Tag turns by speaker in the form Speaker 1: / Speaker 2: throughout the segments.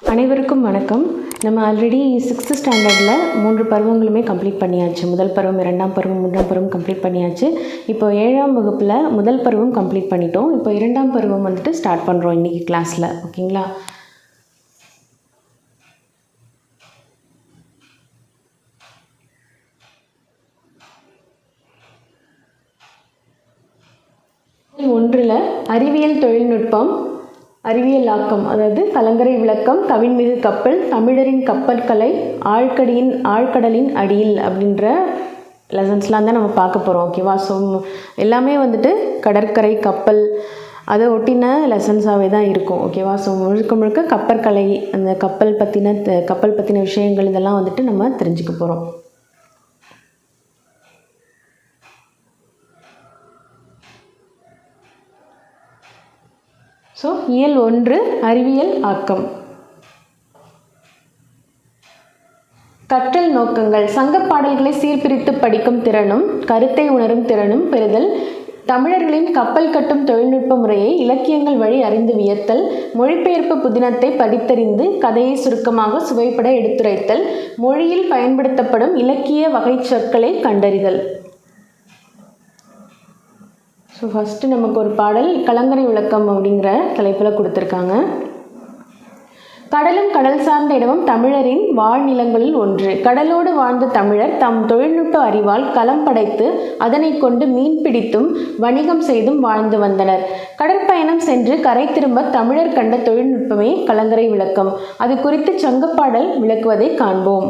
Speaker 1: அனைவருக்கும் வணக்கம். நம்ம ஆல்ரெடி 6th ஸ்டாண்டர்டில் 3 பருவங்களுமே கம்ப்ளீட் பண்ணியாச்சு. முதல் பருவம், 2ஆம் பருவம், 3ஆம் பருவம் கம்ப்ளீட் பண்ணியாச்சு. இப்போ 7ஆம் வகுப்பில் முதல் பருவம் கம்ப்ளீட் பண்ணிட்டோம். இப்போ 2ஆம் பருவம் வந்துட்டு ஸ்டார்ட் பண்ணுறோம் இன்றைக்கி கிளாஸில். ஓகேங்களா? ஒன்றில் அறிவியல் தொழில்நுட்பம், அறிவியல் ஆக்கம், அதாவது கலங்கரை விளக்கம், கவின்மிகு கப்பல், தமிழரின் கப்பல் கலை, ஆழ்கடலின் அடியில் அப்படின்ற லெசன்ஸ்லாம் தான் நம்ம பார்க்க போகிறோம். ஓகேவா? ஸோ எல்லாமே வந்துட்டு கடற்கரை, கப்பல் அதை ஒட்டின லெசன்ஸாகவே தான் இருக்கும். ஓகேவா? ஸோ முழுக்க முழுக்க கப்பற்கலை, அந்த கப்பல் பற்றின விஷயங்கள் இதெல்லாம் வந்துட்டு நம்ம தெரிஞ்சுக்க போகிறோம். ஸோ இயல் 1 அறிவியல் ஆக்கம். கற்றல் நோக்கங்கள். சங்கப் பாடல்களை சீர்பிரித்து படிக்கும் திறனும் கருத்தை உணரும் திறனும் பெறுதல், தமிழர்களின் கப்பல் கட்டும் தொழில்நுட்ப முறையை இலக்கியங்கள் வழி அறிந்து வியத்தல், மொழிபெயர்ப்பு புதினத்தை படித்தறிந்து கதையை சுருக்கமாக சுவைப்பட எடுத்துரைத்தல், மொழியில் பயன்படுத்தப்படும் இலக்கிய வகை சொற்களை கண்டறிதல். ஸோ ஃபஸ்ட்டு நமக்கு ஒரு பாடல் கலங்கரை விளக்கம் அப்படிங்கிற தலைப்பில் கொடுத்துருக்காங்க. கடலும் கடல் சார்ந்த இடமும் தமிழரின் வாழ்நிலங்களில் ஒன்று. கடலோடு வாழ்ந்த தமிழர் தம் தொழில்நுட்ப அறிவால் களம் படைத்து அதனை கொண்டு மீன் பிடித்தும் வணிகம் செய்தும் வாழ்ந்து வந்தனர். கடற்பயணம் சென்று கரை திரும்ப தமிழர் கண்ட தொழில்நுட்பமே கலங்கரை விளக்கம். அது குறித்து சங்கப்பாடல் விளக்குவதை காண்போம்.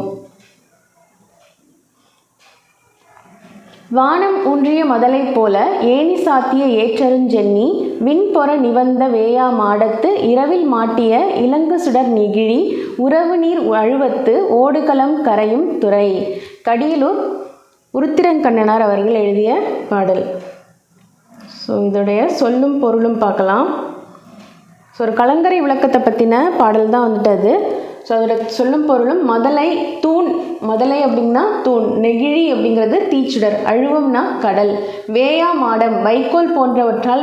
Speaker 1: வானம் ஊன்றிய மதலை போல ஏணி சாத்திய ஏற்றருஞ்சென்னி, விண்பொற நிவந்த வேயா மாடத்து இரவில் மாட்டிய இலங்கு சுடர் நெகிழி, உறவு நீர் அழுவத்து ஓடுகளம் கரையும் துறை. கடியலூர் உருத்திரங்கண்ணனார் அவர்கள் எழுதிய பாடல். ஸோ இதோடைய சொல்லும் பொருளும் பார்க்கலாம். ஸோ ஒரு கலங்கரை விளக்கத்தை பற்றின பாடல் தான் வந்துட்டு அது. ஸோ அதோட சொல்லும் பொருளும், மதலை தூண், மதலை அப்படின்னா தூண், நெகிழி அப்படிங்கிறது தீச்சுடர், அழுவம்னா கடல், வேயா மாடம் வைக்கோல் போன்றவற்றால்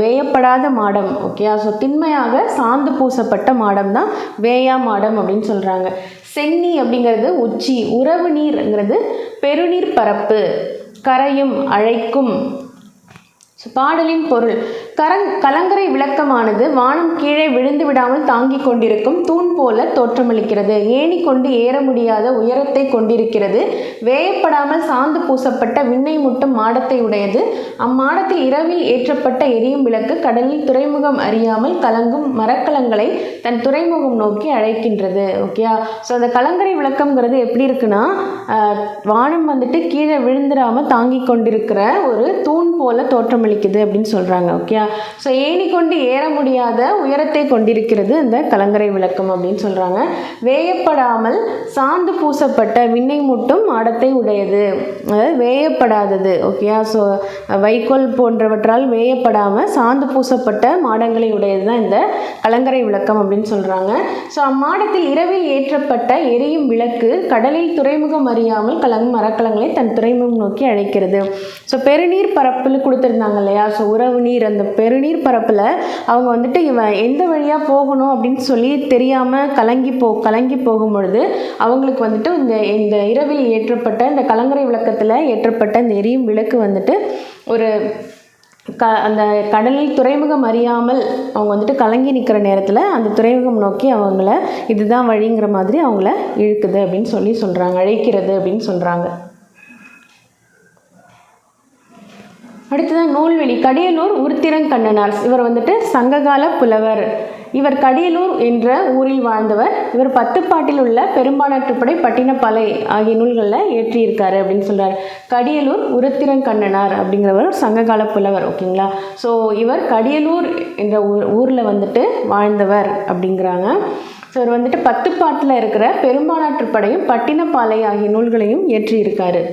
Speaker 1: வேயப்படாத மாடம். ஓகேயா? ஸோ திண்மையாக சாந்து பூசப்பட்ட மாடம் தான் வேயா மாடம் அப்படின்னு சொல்கிறாங்க. சென்னி அப்படிங்கிறது உச்சி, உறவு நீர்ங்கிறது பெருநீர் பரப்பு, கரையும் அழைக்கும். பாடலின் பொருள், கலங்கரை விளக்கமானது வானம் கீழே விழுந்து விடாமல் தாங்கிக் கொண்டிருக்கும் தூண் போல தோற்றமளிக்கிறது. ஏணி கொண்டு ஏற முடியாத உயரத்தை கொண்டிருக்கிறது. வேயப்படாமல் சாந்து பூசப்பட்ட விண்ணை முட்டும் மாடத்தை உடையது. அம்மாடத்தில் இரவில் ஏற்றப்பட்ட எரியும் விளக்கு கடலில் துறைமுகம் அறியாமல் கலங்கும் மரக்கலங்களை தன் துறைமுகம் நோக்கி அழைக்கின்றது. ஓகேயா? ஸோ அந்த கலங்கரை விளக்கம்ங்கிறது எப்படி இருக்குன்னா, வானம் வந்துட்டு கீழே விழுந்துடாமல் தாங்கி கொண்டிருக்கிற ஒரு தூண் போல தோற்றமளிக்குது அப்படின்னு சொல்கிறாங்க. ஓகேயா? ஸோ ஏணி கொண்டு ஏற முடியாத உயரத்தை கொண்டிருக்கிறது அந்த கலங்கரை விளக்கம் அப்படின்னு சொல்கிறாங்க. வேயப்படாமல் சாந்து பூசப்பட்ட விண்ணை முட்டும் மாடத்தை உடையது, அதாவது வேயப்படாதது. ஓகேயா? ஸோ வைக்கோல் போன்றவற்றால் வேயப்படாமல் சாந்து பூசப்பட்ட மாடங்களை உடையது தான் இந்த கலங்கரை விளக்கம் அப்படின்னு சொல்கிறாங்க. ஸோ அம்மாடத்தில் இரவில் ஏற்றப்பட்ட எரியும் விளக்கு கடலில் துறைமுகம் அறியாமல் கலங்கும் மரக்கலங்களை தன் துறைமுகம் நோக்கி அழைக்கிறது. ஸோ பெருநீர் பரப்பில் கொடுத்துருந்தாங்க இல்லையா? ஸோ உறவு நீர், அந்த பெருநீர் பரப்பில் அவங்க வந்துட்டு இவன் எந்த வழியாக போகணும் அப்படின்னு சொல்லி தெரியாமல் கலங்கி போகும் பொழுது அவங்களுக்கு வந்துட்டு இந்த இரவில் ஏற்றப்பட்ட இந்த கலங்கரை விளக்கத்தில் ஏற்றப்பட்ட இந்த எரியும் விளக்கு வந்துட்டு ஒரு அந்த கடலில் துறைமுகம் அறியாமல் அவங்க வந்துட்டு கலங்கி நிற்கிற நேரத்தில் அந்த துறைமுகம் நோக்கி அவங்கள இதுதான் வழிங்கிற மாதிரி அவங்கள இழுக்குது அப்படின்னு சொல்கிறாங்க, அழைக்கிறது அப்படின்னு சொல்கிறாங்க. அடுத்ததான் நூல்வெளி. கடியலூர் உருத்திரங்கண்ணனார் இவர் வந்துட்டு சங்ககால புலவர். இவர் கடியலூர் என்ற ஊரில் வாழ்ந்தவர். இவர் 10 பாட்டில் உள்ள பெரும்பாலாற்றுப்படை, பட்டினப்பாலை ஆகிய நூல்களில் இயற்றியிருக்காரு அப்படின்னு சொல்கிறார். கடியலூர் உருத்திரங்கண்ணனார் அப்படிங்கிறவர் சங்ககால புலவர். ஓகேங்களா? ஸோ இவர் கடியலூர் என்ற ஊரில் வந்துட்டு வாழ்ந்தவர் அப்படிங்கிறாங்க. ஸோ இவர் வந்துட்டு 10 பாட்டில் இருக்கிற பெரும்பாலாற்றுப்படையும் பட்டினப்பாலை ஆகிய நூல்களையும் இயற்றியிருக்காரு.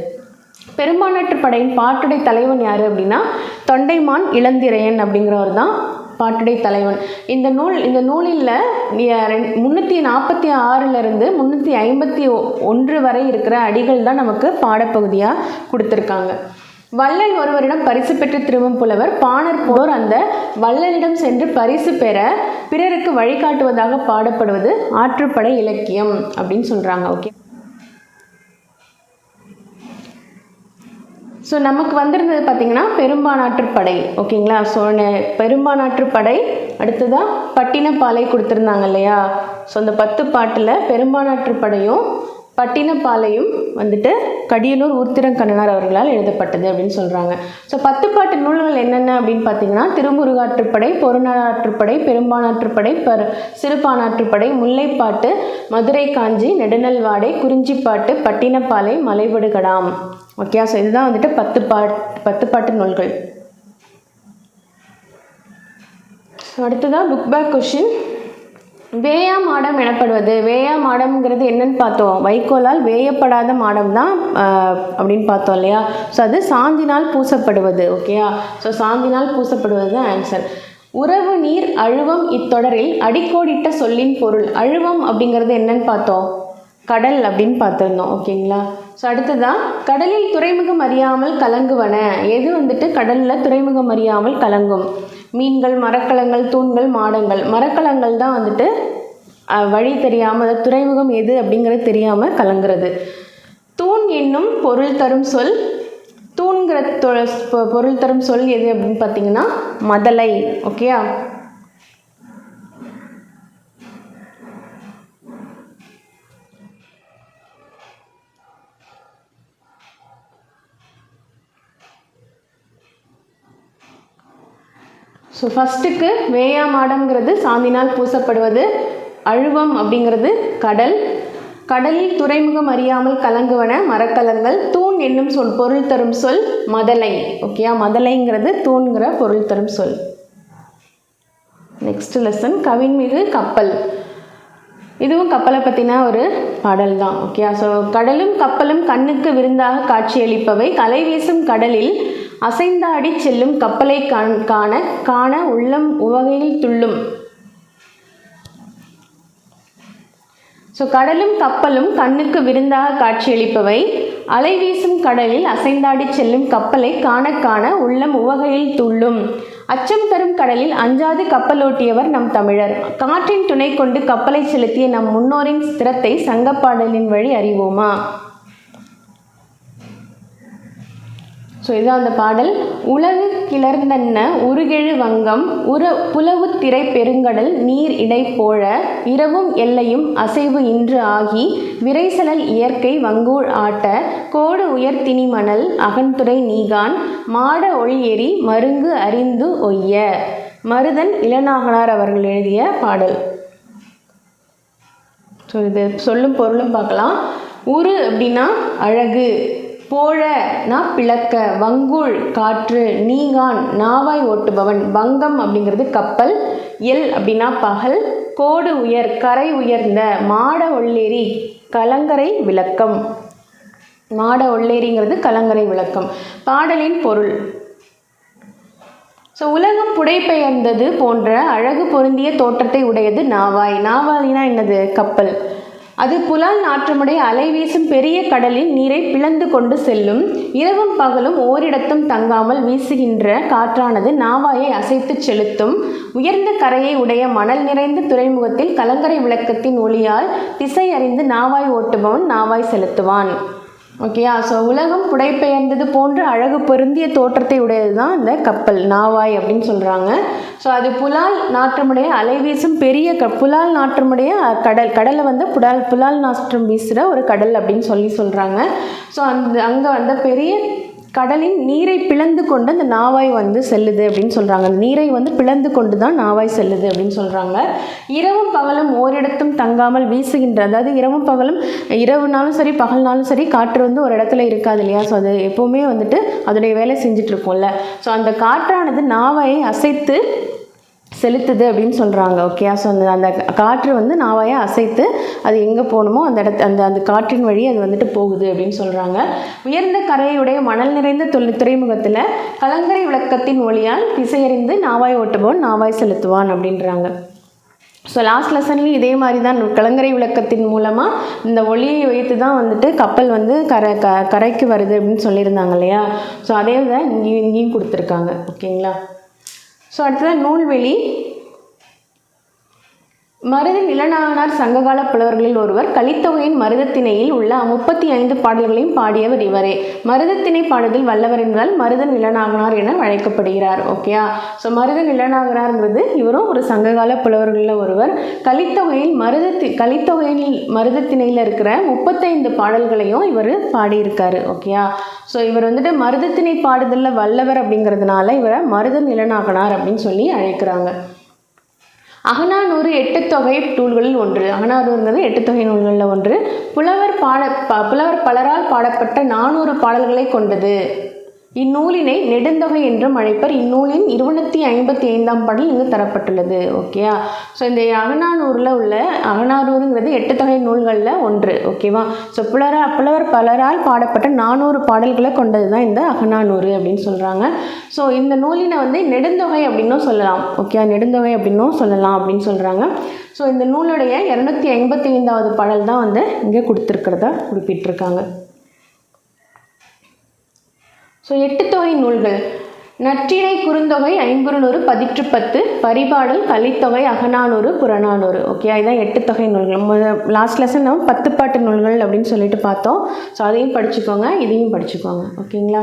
Speaker 1: பெரும்பாலாற்றுப்படையின் பாட்டுடை தலைவன் யார் அப்படின்னா தொண்டைமான் இளந்திரையன் அப்படிங்கிறவர் தான் பாட்டுடை தலைவன். இந்த நூலில் 346 351 வரை இருக்கிற அடிகள் தான் நமக்கு பாடப்பகுதியாக கொடுத்துருக்காங்க. வள்ளல் ஒருவரிடம் பரிசு பெற்று திரும்பும் புலவர் பாணர் போர் அந்த வள்ளலிடம் சென்று பரிசு பெற பிறருக்கு வழிகாட்டுவதாக பாடப்படுவது ஆற்றுப்படை இலக்கியம் அப்படின்னு சொல்கிறாங்க. ஓகே, ஸோ நமக்கு வந்திருந்தது பார்த்திங்கன்னா பெரும்பானாற்றுப்படை. ஓகேங்களா, ஸோ பெரும்பானாற்றுப்படை அடுத்ததாக பட்டினப்பாலை கொடுத்துருந்தாங்க இல்லையா. ஸோ அந்த 10 பாட்டில் பெரும்பானாற்றுப்படையும் பட்டினப்பாலையும் வந்துட்டு கடியலூர் உருத்திரங்கண்ணனார் அவர்களால் எழுதப்பட்டது அப்படின்னு சொல்கிறாங்க. ஸோ 10 பாட்டு நூல்கள் என்னென்ன அப்படின்னு பார்த்தீங்கன்னா திருமுருகாற்றுப்படை, பொருநாற்றுப்படை, பெரும்பானாற்றுப்படை, சிறுபானாற்றுப்படை, முல்லைப்பாட்டு, மதுரை காஞ்சி, நெடுநல்வாடை, குறிஞ்சிப்பாட்டு, பட்டினப்பாலை, மலைபடுகடாம். ஓகே, ஸோ இதுதான் வந்துட்டு 10 பாட்டு நூல்கள். ஸோ அடுத்ததான் புக் பேக் கொஷின். வேயா மாடம் எனப்படுவது, வேயா மாடம்ங்கிறது என்னன்னு பார்த்தோம், வைக்கோலால் வேயப்படாத மாடம் தான் அப்படின்னு பார்த்தோம் இல்லையா. ஸோ அது சாந்தினால் பூசப்படுவது. ஓகேயா, ஸோ சாந்தினால் பூசப்படுவது தான் ஆன்சர். உறவு நீர் அழுவம் இத்தொடரில் அடிக்கோடிட்ட சொல்லின் பொருள். அழுவம் அப்படிங்கிறது என்னன்னு பார்த்தோம், கடல் அப்படின்னு பார்த்துருந்தோம். ஓகேங்களா, ஸோ அடுத்ததான் கடலில் துறைமுகம் அறியாமல் கலங்குவன. எது வந்துட்டு கடலில் துறைமுகம் அறியாமல் கலங்கும்? மீன்கள், மரக்கலங்கள், தூண்கள், மாடங்கள். மரக்கலங்கள் தான் வந்துட்டு வழி தெரியாமல், துறைமுகம் எது அப்படிங்கிறது தெரியாமல் கலங்குறது. தூண் என்னும் பொருள் தரும் சொல். தூண்கிற பொருள் தரும் சொல் எது அப்படின்னு பார்த்தீங்கன்னா மதலை. ஓகேயா, ஸோ ஃபஸ்ட்டுக்கு வேயா மாடம்ங்கிறது சாந்தினால் பூசப்படுவது, அழுவம் அப்படிங்கிறது கடல், கடலில் துறைமுகம் அறியாமல் கலங்குவன மரக்கலங்கள், தூண் என்னும் சொல் பொருள் தரும் சொல் மதலை. ஓகேயா, மதலைங்கிறது தூண்கிற பொருள் தரும் சொல். நெக்ஸ்ட் லெசன் கவின்மிகு கப்பல். இதுவும் கப்பலை பற்றின ஒரு பாடல் தான். ஓகேயா, ஸோ கடலும் கப்பலும் கண்ணுக்கு விருந்தாக காட்சியளிப்பவை, கலை வீசும் கடலில் அசைந்தாடி செல்லும் கப்பலை காண காண உள்ளம் உவகையில் துள்ளும். ஸோ கடலும் கப்பலும் கண்ணுக்கு விருந்தாக காட்சியளிப்பவை, அலை வீசும் கடலில் அசைந்தாடி செல்லும் கப்பலை காண காண உள்ளம் உவகையில் துள்ளும். அச்சம் தரும் கடலில் அஞ்சாது கப்பலோட்டியவர் நம் தமிழர். காற்றின் துணை கொண்டு கப்பலை செலுத்திய நம் முன்னோரின் ஸ்திரத்தை சங்கப்பாடலின் வழி அறிவோமா. ஸோ இதுதான் அந்த பாடல். உலகு கிளர்ந்தன்ன உருகெழு வங்கம் புலவு திரை பெருங்கடல் நீர் இடை போழ இரவும் எல்லையும் அசைவு இன்று ஆகி விரைசலல் இயற்கை வங்கூழ் ஆட்ட கோடு உயர் திணி மணல் அகன்துறை நீகான் மாட ஒளி எரி மருங்கு அறிந்து ஒய்ய. மருதன் இளநாகனார் அவர்கள் எழுதிய பாடல். ஸோ இது சொல்லும் பொருளும் பார்க்கலாம். உரு அப்படின்னா அழகு, போழனா பிளக்க, வங்கூழ் காற்று, நீகான் நாவாய் ஓட்டுபவன், வங்கம் அப்படிங்கிறது கப்பல், எல் அப்படின்னா பகல், கோடு உயர் கரை உயர்ந்த, மாட ஒள்ளேரி கலங்கரை விளக்கம். மாட ஒள்ளேரிங்கிறது கலங்கரை விளக்கம். பாடலின் பொருள். ஸோ உலகம் புடைபெயர்ந்தது போன்ற அழகு பொருந்திய தோற்றத்தை உடையது நாவாய். நாவாய்னா என்னது, கப்பல். அது புலால் நாற்றமுடைய அலை வீசும் பெரிய கடலின் நீரை பிளந்து கொண்டு செல்லும். இரவும் பகலும் ஓரிடத்தும் தங்காமல் வீசுகின்ற காற்றானது நாவாயை அசைத்து செலுத்தும். உயர்ந்த கரையை உடைய மணல் நிறைந்த துறைமுகத்தில் கலங்கரை விளக்கத்தின் ஒளியால் திசை அறிந்து நாவாய் ஓட்டுபவன் நாவாய் செலுத்துவான். ஓகேயா, ஸோ உலகம் புடைபெயர்ந்தது போன்ற அழகு பொருந்திய தோற்றத்தை உடையது தான் இந்த கப்பல், நாவாய் அப்படின்னு சொல்கிறாங்க. ஸோ அது புலால் நாற்றமுடைய அலை வீசும் பெரிய புலால் நாற்றமுடைய கடலை வந்து புலால் நாற்றம் வீசுகிற ஒரு கடல் அப்படின்னு சொல்கிறாங்க. ஸோ அங்கே வந்த பெரிய கடலின் நீரை பிளந்து கொண்டு அந்த நாவாய் வந்து செல்லுது அப்படின்னு சொல்கிறாங்க. அந்த நீரை வந்து பிளந்து கொண்டு தான் நாவாய் செல்லுது அப்படின்னு சொல்கிறாங்க. இரவும் பகலும் ஓரிடத்தும் தங்காமல் வீசுகின்ற, அதாவது இரவும் பகலும், இரவுனாலும் சரி பகல்னாலும் சரி காற்று வந்து ஒரு இடத்துல இருக்காது இல்லையா. ஸோ அது எப்போவுமே வந்துட்டு அதோடைய வேலை செஞ்சிட்ருக்கோம்ல. ஸோ அந்த காற்றானது நாவாயை அசைத்து செலுத்துது அப்படின்னு சொல்கிறாங்க. ஓகே, ஸோ அந்த காற்று வந்து நாவாயை அசைத்து அது எங்கே போகணுமோ அந்த அந்த காற்றின் வழி அது வந்துட்டு போகுது அப்படின்னு சொல்கிறாங்க. உயர்ந்த கரையுடைய மணல் நிறைந்த துறைமுகத்தில் கலங்கரை விளக்கத்தின் ஒளியால் திசையறிந்து நாவாய் ஓட்டுபவன் நாவாய் செலுத்துவான் அப்படின்றாங்க. ஸோ லாஸ்ட் லெசன்லேயும் இதே மாதிரி தான் கலங்கரை விளக்கத்தின் மூலமாக இந்த ஒளியை வைத்து தான் வந்துட்டு கப்பல் வந்து கரைக்கு வருது அப்படின்னு சொல்லியிருந்தாங்க இல்லையா. ஸோ அதே தான் இங்கேயும் கொடுத்துருக்காங்க. ஓகேங்களா. ஸோ அடுத்ததான் நூல்வெளி. மருதன் இளநாகனார் சங்ககால புலவர்களில் ஒருவர். கலித்தொகையின் மருதத்திணையில் உள்ள 35 பாடல்களையும் பாடியவர் இவரே. மருதத்திணை பாடுதல் வல்லவர் என்பதால் மருதன் இளநாகனார் என அழைக்கப்படுகிறார். ஓகேயா. ஸோ மருதன் இளநாகனார்ங்கிறது இவரும் ஒரு சங்ககால புலவர்களில் ஒருவர். கலித்தொகையில் மருதத்திணையில் இருக்கிற 35 பாடல்களையும் இவர் பாடியிருக்காரு. ஓகேயா. ஸோ இவர் வந்துட்டு மருதத்திணை பாடுதலில் வல்லவர் அப்படிங்கிறதுனால இவரை மருதன் இளநாகனார் அப்படின்னு சொல்லி அழைக்கிறாங்க. அகநானூறு 8 தொகை நூல்களில் ஒன்று. அகநானூறுங்கிறது 8 தொகை நூல்களில் ஒன்று. புலவர் பலரால் பாடப்பட்ட 400 பாடல்களை கொண்டது. இந்நூலினை நெடுந்தொகை என்றும் அழைப்பர். இந்நூலின் 255ஆம் பாடல் இங்கு தரப்பட்டுள்ளது. ஓகேயா. ஸோ இந்த அகநானூறுங்கிறது 8 தொகை நூல்களில் ஒன்று. ஓகேவா. ஸோ புலவர் பலரால் பாடப்பட்ட 400 பாடல்களை கொண்டது தான் இந்த அகநானூறு அப்படின்னு சொல்கிறாங்க. ஸோ இந்த நூலினை நெடுந்தொகை அப்படின்னும் சொல்லலாம். ஓகே, நெடுந்தொகை அப்படின்னும் சொல்லலாம் அப்படின்னு சொல்கிறாங்க. ஸோ இந்த நூலுடைய 255ஆவது பாடல் தான் இங்கே கொடுத்துருக்கிறதா குறிப்பிட்டிருக்காங்க. ஸோ 8 தொகை நூல்கள்: நற்றிணை, குறுந்தொகை, ஐங்குறுநூறு, பதிற்று 10, பரிபாடல், கலித்தொகை, அகநானூறு, புறநானூறு. ஓகே, இதுதான் 8 தொகை நூல்கள். லாஸ்ட் லெசன் நம்ம 10 பாட்டு நூல்கள் அப்படின்னு சொல்லிட்டு பார்த்தோம். ஸோ அதையும் படிச்சுக்கோங்க, இதையும் படிச்சுக்கோங்க. ஓகேங்களா.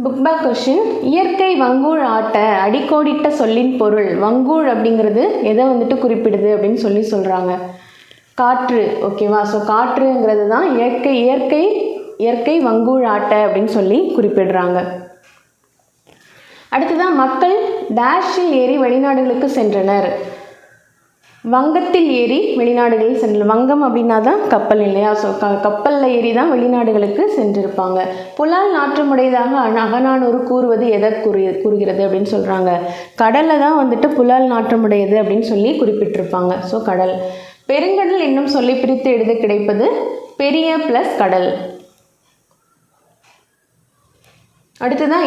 Speaker 1: Book back question. இயற்கை வங்கூழ் ஆட்ட அடிக்கோடிட்ட சொல்லின் பொருள். வங்கூழ் அப்படிங்கிறது எதை குறிப்பிடுது அப்படின்னு சொல்கிறாங்க. காற்று. ஓகேவா. ஸோ காற்றுங்கிறது தான் இயற்கை வங்கூழ் ஆட்ட அப்படின்னு சொல்லி குறிப்பிடுறாங்க. அடுத்ததான் மக்கள் டேஷில் ஏறி வெளிநாடுகளுக்கு சென்றனர். வங்கத்தில் ஏறி வெளிநாடுகளில் சென்றனர். வங்கம் அப்படின்னா தான் கப்பல் இல்லையா. ஸோ கப்பலில் ஏறி தான் வெளிநாடுகளுக்கு சென்றிருப்பாங்க. புலால் நாற்றமுடையதாக அகநானூறு கூறுவது எதை கூறுகிறது அப்படின்னு சொல்கிறாங்க. கடலில் தான் புலால் நாற்றமுடையது அப்படின்னு சொல்லி குறிப்பிட்டிருப்பாங்க. ஸோ கடல். பெருங்கடல் என்னும் சொல்லி பிரித்து எழுத கிடைப்பது பெரிய பிளஸ் கடல். அடுத்ததான்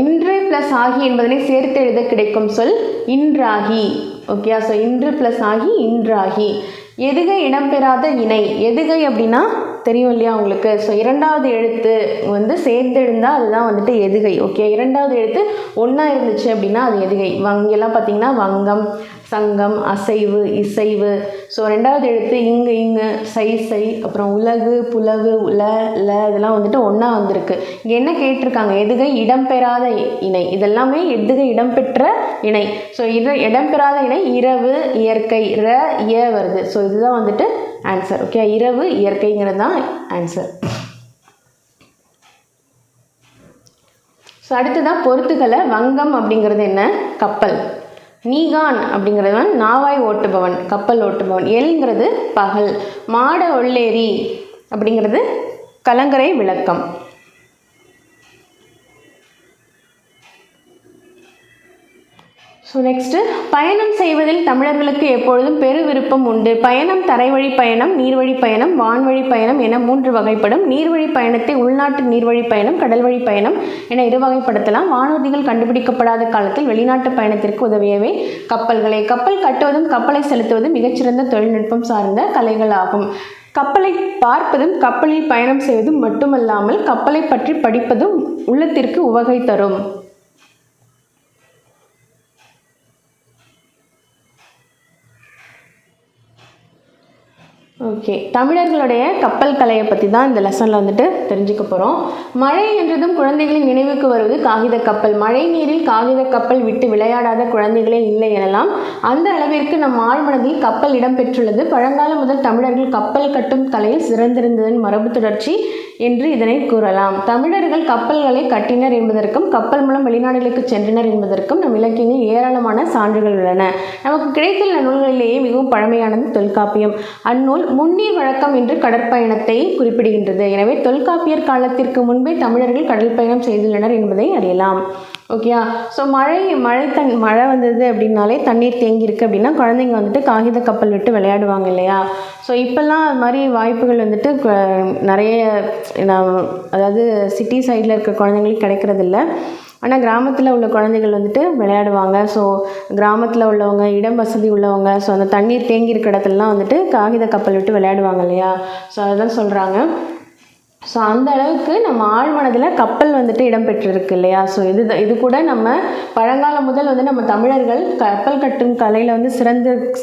Speaker 1: இன்று பிளஸ் ஆகி என்பதனை சேர்த்து எழுத கிடைக்கும் சொல் இன்றாகி. ஓகே. ஸோ இன்று பிளஸ் ஆகி இன்றாகி. எதுகை இடம்பெறாத இணை. எதுகை அப்படின்னா தெரியும் இல்லையா உங்களுக்கு. ஸோ இரண்டாவது எழுத்து சேர்ந்து எழுந்தால் அதுதான் எதுகை. ஓகே. இரண்டாவது எழுத்து ஒன்றா இருந்துச்சு அப்படின்னா அது எதுகை. இங்கெல்லாம் பார்த்தீங்கன்னா வங்கம், சங்கம், அசைவு, இசைவு. ஸோ ரெண்டாவது எழுத்து இங்கு, சை, அப்புறம் உலகு, புலகு, இதெல்லாம் ஒன்றா வந்திருக்கு. இங்கே என்ன கேட்டிருக்காங்க? எதுகை இடம்பெறாத இணை. இதெல்லாமே எதுகை இடம்பெற்ற இணை. ஸோ இடம்பெறாத இணை இரவு, இயற்கை, வருது. ஸோ இதுதான் ஆன்சர். ஓகே. இரவு, இயற்கைங்கிறது தான் ஆன்சர். ஸோ அடுத்ததான் பொறுத்துக்களை. வங்கம் அப்படிங்கிறது என்ன? கப்பல். நீகான் அப்படிங்கிறவன் நாவாய் ஓட்டுபவன், கப்பல் ஓட்டுபவன். எல்ங்கிறது பகல். மாட ஒள்ளேரி அப்படிங்கிறது கலங்கரை விளக்கம். ஸோ நெக்ஸ்ட்டு, பயணம் செய்வதில் தமிழர்களுக்கு எப்பொழுதும் பெரு விருப்பம் உண்டு. பயணம் தரைவழி பயணம், நீர்வழி பயணம், வான்வழி பயணம் என 3 வகைப்படும். நீர்வழி பயணத்தை உள்நாட்டு நீர்வழி பயணம், கடல்வழி பயணம் என 2 வகைப்படுத்தலாம். வானூர்திகள் கண்டுபிடிக்கப்படாத காலத்தில் வெளிநாட்டு பயணத்திற்கு உதவியவை கப்பல்களே. கப்பல் கட்டுவதும் கப்பலை செலுத்துவதும் மிகச்சிறந்த தொழில்நுட்பம் சார்ந்த கலைகள் ஆகும். கப்பலை பார்ப்பதும் கப்பலில் பயணம் செய்வதும் மட்டுமல்லாமல் கப்பலை பற்றி படிப்பதும் உள்ளத்திற்கு உவகை தரும். ஓகே, தமிழர்களுடைய கப்பல் கலையை பற்றி தான் இந்த லெசனில் தெரிஞ்சுக்க போகிறோம். மழை என்றதும் குழந்தைகளின் நினைவுக்கு வருவது காகித கப்பல். மழை நீரில் காகித கப்பல் விட்டு விளையாடாத குழந்தைகளே இல்லை எனலாம். அந்த அளவிற்கு நம் ஆழ்மனதில் கப்பல் இடம்பெற்றுள்ளது. பழங்காலம் முதல் தமிழர்கள் கப்பல் கட்டும் கலையில் சிறந்திருந்ததன் மரபு தொடர்ச்சி என்று இதனை கூறலாம். தமிழர்கள் கப்பல்களை கட்டினர் என்பதற்கும் கப்பல் மூலம் வெளிநாடுகளுக்கு சென்றனர் என்பதற்கும் நம் இலக்கியங்களில் ஏராளமான சான்றுகள் உள்ளன. நமக்கு கிடைத்துள்ள நூல்களிலேயே மிகவும் பழமையானது தொல்காப்பியம். அந்நூல் முன்னீர் வழக்கம் என்று கடற்பயணத்தை குறிப்பிடுகின்றது. எனவே தொல்காப்பியர் காலத்திற்கு முன்பே தமிழர்கள் கடல் பயணம் செய்துள்ளனர் என்பதை அறியலாம். ஓகேயா. ஸோ மழை வந்தது அப்படின்னாலே தண்ணீர் தேங்கியிருக்கு அப்படின்னா குழந்தைங்க காகித கப்பல் விட்டு விளையாடுவாங்க இல்லையா. ஸோ இப்போல்லாம் அது மாதிரி வாய்ப்புகள் நிறைய அதாவது சிட்டி சைடில் இருக்க குழந்தைங்களுக்கு கிடைக்கிறதில்ல. ஆனால் கிராமத்தில் உள்ள குழந்தைகள் விளையாடுவாங்க. ஸோ கிராமத்தில் உள்ளவங்க, இடம் வசதி உள்ளவங்க, ஸோ அந்த தண்ணீர் தேங்கி இருக்க இடத்துலலாம் காகித கப்பல் விட்டு விளையாடுவாங்க இல்லையா. ஸோ அதுதான் சொல்கிறாங்க. ஸோ அந்த அளவுக்கு நம்ம ஆழ்மனதில் கப்பல் வந்துட்டு இடம்பெற்றிருக்கு இல்லையா. ஸோ இது கூட நம்ம பழங்காலம் முதல் வந்து நம்ம தமிழர்கள் கப்பல் கட்டும் கலையில் வந்து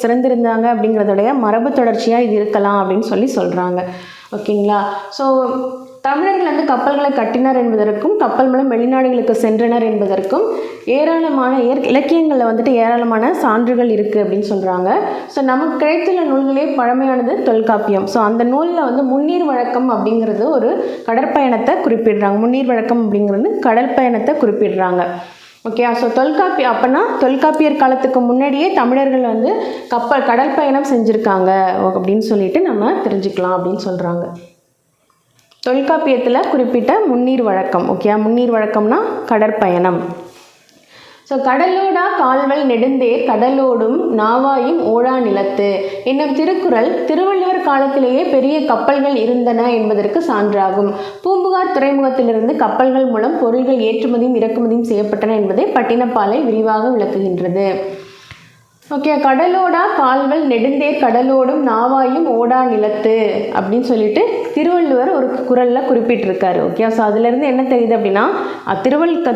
Speaker 1: சிறந்திருந்தாங்க அப்படிங்கிறதுடைய மரபு தொடர்ச்சியாக இது இருக்கலாம் அப்படின்னு சொல்கிறாங்க. ஓகேங்களா. ஸோ தமிழர்கள் வந்து கப்பல்களை கட்டினர் என்பதற்கும் கப்பல் மூலம் வெளிநாடுகளுக்கு சென்றனர் என்பதற்கும் ஏராளமான இலக்கியங்களில் வந்துட்டு ஏராளமான சான்றுகள் இருக்குது அப்படின்னு சொல்கிறாங்க. ஸோ நமக்கு கிடைத்துள்ள நூல்களே பழமையானது தொல்காப்பியம். ஸோ அந்த நூலில் வந்து முன்னீர் வழக்கம் அப்படிங்கிறது ஒரு கடற்பயணத்தை குறிப்பிடுறாங்க. முன்னீர் வழக்கம் அப்படிங்கிறது கடல் பயணத்தை குறிப்பிடுறாங்க. ஓகே. ஸோ தொல்காப்பியர் காலத்துக்கு முன்னாடியே தமிழர்கள் வந்து கடல் பயணம் செஞ்சுருக்காங்க அப்படின்னு சொல்லிட்டு நம்ம தெரிஞ்சுக்கலாம் அப்படின்னு சொல்கிறாங்க. தொல்காப்பியத்தில் குறிப்பிட்ட முன்னீர் வழக்கம். ஓகே. முன்னீர் வழக்கம்னா கடற்பயணம். ஸோ கடலோடா கால்வல் நெடுந்தேர் கடலோடும் நாவாயும் ஓடா நிலத்து என்னும் திருக்குறள் திருவள்ளுவர் காலத்திலேயே பெரிய கப்பல்கள் இருந்தன என்பதற்கு சான்றாகும். பூம்புகார் துறைமுகத்திலிருந்து கப்பல்கள் மூலம் பொருள்கள் ஏற்றுமதியும் இறக்குமதியும் செய்யப்பட்டன என்பதை பட்டினப்பாலை விரிவாக விளக்குகின்றது. ஓகே. கடலோடா கால்வல் நெடுந்தேர் கடலோடும் நாவாயும் ஓடா நிலத்து அப்படின்னு சொல்லிட்டு திருவள்ளுவர் ஒரு குறளில் குறிப்பிட்டிருக்காரு. ஓகே. ஸோ அதுலேருந்து என்ன தெரியுது அப்படின்னா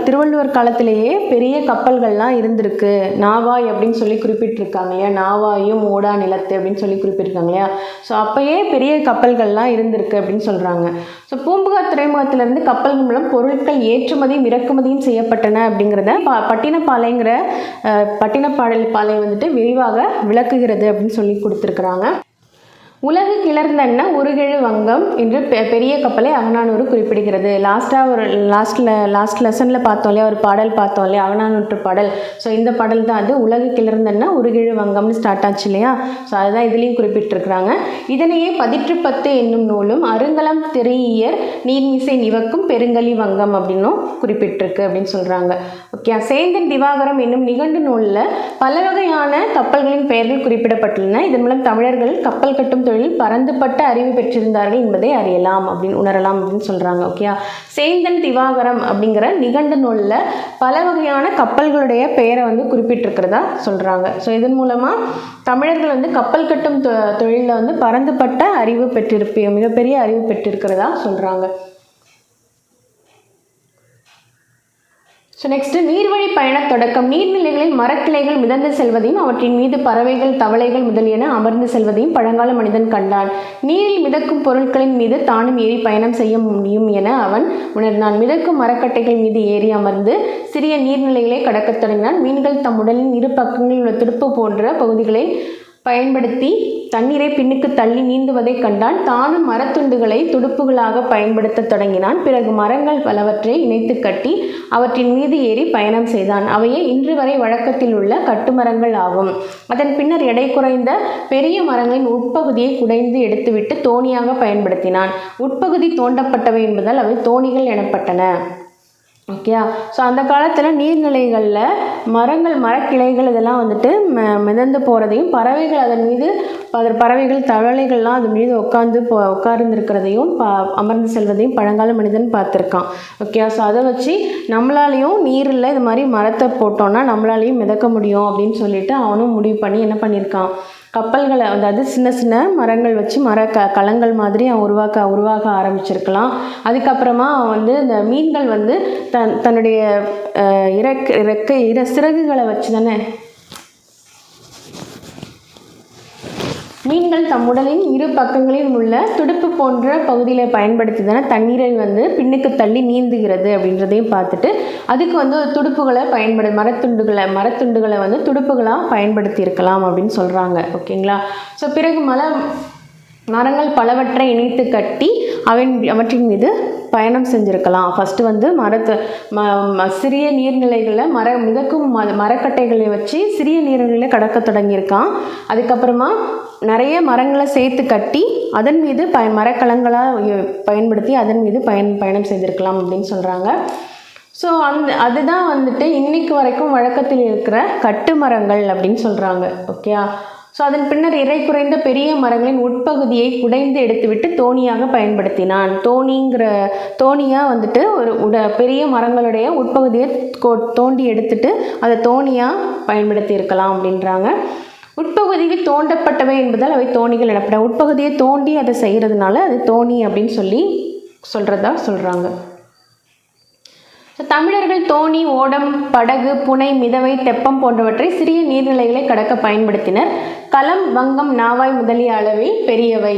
Speaker 1: திருவள்ளுவர் காலத்திலேயே பெரிய கப்பல்கள்லாம் இருந்திருக்கு. நாவாய் அப்படின்னு சொல்லி குறிப்பிட்டிருக்காங்க இல்லையா. நாவாயும் ஓடா நிலத்து அப்படின்னு சொல்லி குறிப்பிட்டிருக்காங்க இல்லையா. ஸோ அப்போயே பெரிய கப்பல்கள்லாம் இருந்திருக்கு அப்படின்னு சொல்கிறாங்க. ஸோ பூம்புகார் துறைமுகத்திலேருந்து கப்பல்கள் மூலம் பொருட்கள் ஏற்றுமதியும் இறக்குமதியும் செய்யப்பட்டன அப்படிங்கிறத பட்டினப்பாலை வந்துட்டு விரிவாக விளக்குகிறது அப்படின்னு சொல்லி கொடுத்துருக்குறாங்க. உலகு கிளர்ந்தன்ன உருகெழு வங்கம் என்று பெரிய கப்பலை அகநானூறு குறிப்பிடுகிறது. லாஸ்ட் லெசனில் பார்த்தோம் இல்லையா, ஒரு பாடல் பார்த்தோம் இல்லையா, அகநானூற்று பாடல். ஸோ இந்த பாடல் தான் அது. உலகு கிளர்ந்தன்ன உருகெழு வங்கம்னு ஸ்டார்ட் ஆச்சு இல்லையா. ஸோ அதுதான் இதுலேயும் குறிப்பிட்டிருக்கிறாங்க. இதனையே 10 என்னும் நூலும் அருங்கலம் திரையியர் நீர்மிசை நிவக்கும் பெருங்கலி வங்கம் அப்படின்னும் குறிப்பிட்டிருக்கு அப்படின்னு சொல்கிறாங்க. ஓகே. சேந்தன் திவாகரம் என்னும் நிகண்டு நூலில் பல வகையான கப்பல்களின் பெயர்கள் குறிப்பிடப்பட்டுள்ளன. இதன் மூலம் தமிழர்கள் கப்பல் கட்டும் தொழில் பரந்துபட்ட அறிவு பெற்றிருந்தார்கள் என்பதை உணரலாம் அப்படின்னு சொல்றாங்க. ஓகே. சேந்தன் திவாகரம் அப்படிங்கிற நிகண்டு நூலில் பல வகையான கப்பல்களுடைய பெயரை வந்து குறிப்பிட்டிருக்கிறதா சொல்றாங்க. ஸோ இதன் மூலமா தமிழர்கள் வந்து கப்பல் கட்டும் தொழிலில் வந்து பரந்துபட்ட அறிவு மிகப்பெரிய அறிவு பெற்றிருக்கிறதா சொல்றாங்க. ஸோ நெக்ஸ்ட்டு நீர்வழி பயண தொடக்கம். நீர்நிலைகளில் மரக்கிளைகள் மிதந்து செல்வதையும் அவற்றின் மீது பறவைகள் தவளைகள் முதலியன அமர்ந்து செல்வதையும் பழங்கால மனிதன் கண்டான். நீரில் மிதக்கும் பொருட்களின் மீது தானும் ஏறி பயணம் செய்ய முடியும் என அவன் உணர்ந்தான். மிதக்கும் மரக்கட்டைகள் மீது ஏறி அமர்ந்து சிறிய நீர்நிலைகளை கடக்கத் தொடங்கினான். மீன்கள் தம் உடலின் இரு பக்கங்களில் உள்ள துடுப்பு போன்ற பகுதிகளை பயன்படுத்தி தண்ணீரை பின்னுக்கு தள்ளி நீந்துவதை கண்டான். தானும் மரத்துண்டுகளை துடுப்புகளாக பயன்படுத்த தொடங்கினான். பிறகு மரங்கள் பலவற்றை இணைத்து கட்டி அவற்றின் மீது ஏறி பயணம் செய்தான். அவையே இன்று வரை வழக்கத்தில் உள்ள கட்டுமரங்கள் ஆகும். அதன் பின்னர் எடை குறைந்த பெரிய மரங்களின் உட்பகுதியை குடைந்து எடுத்துவிட்டு தோணியாக பயன்படுத்தினான். உட்பகுதி தோண்டப்பட்டவை என்பதால் அவை தோணிகள் எனப்பட்டன. ஓகே. ஸோ அந்த காலத்தில் நீர்நிலைகளில் மரக்கிளைகள் இதெல்லாம் வந்துட்டு மிதந்து போகிறதையும் பறவைகள் அதன் மீது பறவைகள் தவளைகள்லாம் அது மீது உட்கார்ந்துருக்கிறதையும் அமர்ந்து செல்வதையும் பழங்கால மனிதன் பார்த்துருக்கான். ஓகே. ஸோ அதை வச்சு நம்மளாலையும் நீரில் இது மாதிரி மரத்தை போட்டோன்னா நம்மளாலையும் மிதக்க முடியும் அப்படின்னு சொல்லிட்டு அவனும் முடிவு பண்ணி என்ன பண்ணியிருக்கான், கப்பல்களை அதாவது சின்ன சின்ன மரங்கள் வச்சு கலங்கள் மாதிரி அவன் உருவாக்க ஆரம்பிச்சிருக்கலாம். அதுக்கப்புறமா அவன் வந்து இந்த மீன்கள் வந்து தன்னுடைய சிறகுகளை வச்சு தானே மீன்கள் தம் உடலின் இரு பக்கங்களில் உள்ள துடுப்பு போன்ற பகுதிகளை பயன்படுத்தி தானே தண்ணீரை வந்து பின்னுக்கு தள்ளி நீந்துகிறது அப்படின்றதையும் பார்த்துட்டு அதுக்கு வந்து துடுப்புகளை மரத்துண்டுகளை வந்து துடுப்புகளாக பயன்படுத்தி இருக்கலாம் அப்படின்னு சொல்கிறாங்க. ஓகேங்களா. ஸோ பிறகு மரங்கள் பலவற்றை இணைத்து கட்டி அவற்றின் மீது பயணம் செஞ்சுருக்கலாம். ஃபஸ்ட்டு வந்து சிறிய நீர்நிலைகளில் மிதக்கும் மரக்கட்டைகளை வச்சு சிறிய நீர்நிலைகளை கடக்க தொடங்கியிருக்கான். அதுக்கப்புறமா நிறைய மரங்களை சேர்த்து கட்டி அதன் மீது மரக்கலங்களாக பயன்படுத்தி அதன் மீது பயணம் செய்திருக்கலாம் அப்படின்னு சொல்கிறாங்க. ஸோ அதுதான் வந்துட்டு இன்னைக்கு வரைக்கும் வழக்கத்தில் இருக்கிற கட்டுமரங்கள் அப்படின்னு சொல்கிறாங்க. ஓகே. ஸோ அதன் பின்னர் இறை குறைந்த பெரிய மரங்களின் உட்பகுதியை குடைந்து எடுத்துவிட்டு தோணியாக பயன்படுத்தினான். தோணியாக வந்துட்டு பெரிய மரங்களுடைய உட்பகுதியை தோண்டி எடுத்துட்டு அதை தோணியாக பயன்படுத்தி இருக்கலாம் அப்படின்றாங்க. உட்பகுதியில் தோண்டப்பட்டவை என்பதால் அவை தோணிகள் எனப்படும். உட்பகுதியை தோண்டி அதை செய்கிறதுனால அது தோணி அப்படின்னு சொல்லி சொல்கிறதா சொல்கிறாங்க. தமிழர்கள் தோணி, ஓடம், படகு, புனை, மிதவை, தெப்பம் போன்றவற்றை சிறிய நீர்நிலைகளை கடக்க பயன்படுத்தினர். களம், வங்கம், நாவாய் முதலிய அளவில் பெரியவை.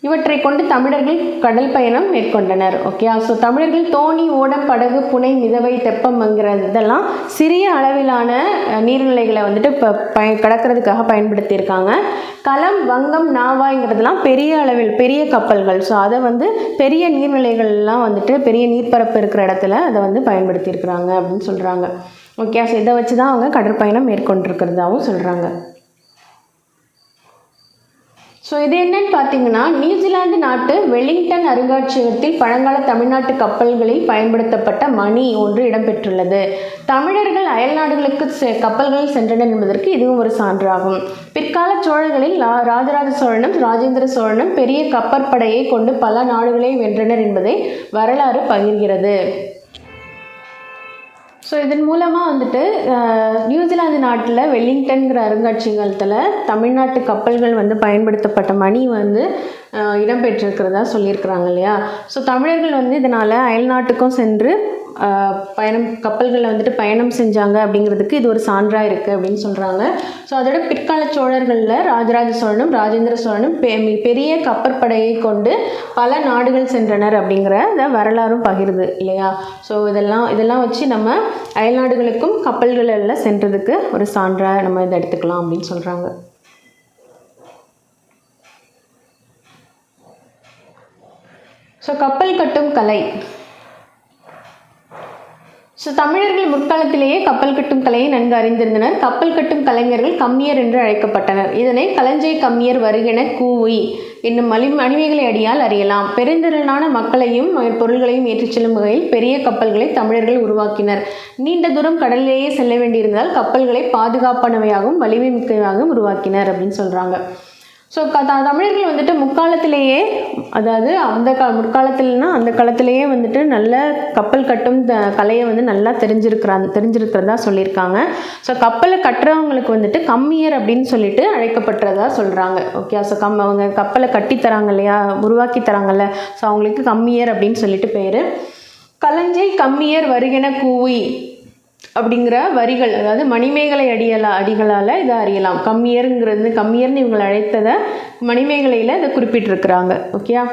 Speaker 1: இவற்றை கொண்டு தமிழர்கள் கடல் பயணம் மேற்கொண்டனர். ஓகே, ஸோ தமிழர்கள் தோணி, ஓடம், படகு, புனை, மிதவை, தெப்பம்ங்கிற இதெல்லாம் சிறிய அளவிலான நீர்நிலைகளை வந்துட்டு இப்போ கடக்கிறதுக்காக பயன்படுத்தியிருக்காங்க. களம், வங்கம், நாவாய்ங்கிறதுலாம் பெரிய அளவில் பெரிய கப்பல்கள். ஸோ அதை வந்து பெரிய நீர்நிலைகள்லாம் வந்துட்டு பெரிய நீர்ப்பரப்பு இருக்கிற இடத்துல அதை வந்து பயன்படுத்தியிருக்கிறாங்க அப்படின்னு சொல்கிறாங்க. ஓகே, ஸோ இதை வச்சு தான் அவங்க கடற்பயணம் மேற்கொண்டிருக்கிறதாகவும் சொல்கிறாங்க. ஸோ இது என்னன்னு பார்த்தீங்கன்னா, நியூசிலாந்து நாட்டு வெலிங்டன் அருங்காட்சியகத்தில் பழங்கால தமிழ்நாட்டு கப்பல்களில் பயன்படுத்தப்பட்ட மணி ஒன்று இடம்பெற்றுள்ளது. தமிழர்கள் அயல் நாடுகளுக்கு கப்பல்களில் சென்றனர் என்பதற்கு இதுவும் ஒரு சான்றாகும். பிற்கால சோழர்களில் ராஜராஜ சோழனும் ராஜேந்திர சோழனும் பெரிய கப்பற்படையை கொண்டு பல நாடுகளை வென்றனர் என்பதை வரலாறு பகிர்கிறது. ஸோ இதன் மூலமாக வந்துட்டு நியூசிலாந்து நாட்டில் வெல்லிங்டன்கிற அருங்காட்சியகத்தில் தமிழ்நாட்டு கப்பல்கள் வந்து பயன்படுத்தப்பட்ட மணி வந்து இடம்பெற்றிருக்கிறதா சொல்லியிருக்கிறாங்க இல்லையா. ஸோ தமிழர்கள் வந்து இதனால் அயல்நாட்டுக்கும் சென்று கப்பல்களில் வந்துட்டு பயணம் செஞ்சாங்க அப்படிங்கிறதுக்கு இது ஒரு சான்றாக இருக்குது அப்படின்னு சொல்கிறாங்க. ஸோ அதோட பிற்கால சோழர்களில் ராஜராஜ சோழனும் ராஜேந்திர சோழனும் பெரிய கப்பற்படையை கொண்டு பல நாடுகள் சென்றனர் அப்படிங்கிற வரலாறும் பகிருது இல்லையா. ஸோ இதெல்லாம் வச்சு நம்ம அயல்நாடுகளுக்கும் கப்பல்களில் சென்றதுக்கு ஒரு சான்றாக நம்ம இதை எடுத்துக்கலாம் அப்படின்னு சொல்கிறாங்க. ஸோ கப்பல் கட்டும் கலை. ஸோ தமிழர்கள் முற்காலத்திலேயே கப்பல் கட்டும் கலையை நன்கு அறிந்திருந்தனர். கப்பல் கட்டும் கலைஞர்கள் கம்மியர் என்று அழைக்கப்பட்டனர். இதனை களஞ்சை கம்மியர் வருகென கூவி என்னும் மணிமேகலை அடியால் அறியலாம். பெருந்திரளான மக்களையும் பொருள்களையும் ஏற்றிச் செல்லும் வகையில் பெரிய கப்பல்களை தமிழர்கள் உருவாக்கினர். நீண்ட தூரம் கடலிலேயே செல்ல வேண்டியிருந்தால் கப்பல்களை பாதுகாப்பானவையாகவும் வலிமை மிக்கவையாகவும் உருவாக்கினர் அப்படின்னு சொல்கிறாங்க. ஸோ தமிழர்கள் வந்துட்டு முற்காலத்திலேயே, அதாவது முற்காலத்தில்னா அந்த காலத்திலேயே வந்துட்டு நல்ல கப்பல் கட்டும் கலையை வந்து நல்லா தெரிஞ்சிருக்கிறதா சொல்லியிருக்காங்க. ஸோ கப்பலை கட்டுறவங்களுக்கு வந்துட்டு கம்மியர் அப்படின்னு சொல்லிட்டு அழைக்கப்பட்டதா சொல்கிறாங்க. ஓகே, ஸோ அவங்க கப்பலை கட்டித்தராங்க இல்லையா, உருவாக்கி தராங்கல்ல, ஸோ அவங்களுக்கு கம்மியர் அப்படின்னு சொல்லிட்டு பேர். களஞ்சை கம்மியர் வருகென கூவி அப்படிங்கிற வரிகள், அதாவது மணிமேகலை அடிகளால் இதை அறியலாம். கம்மியர்னு இவங்களை அழைத்ததை மணிமேகலையில் இதை குறிப்பிட்டிருக்கிறாங்க. ஓகேயா.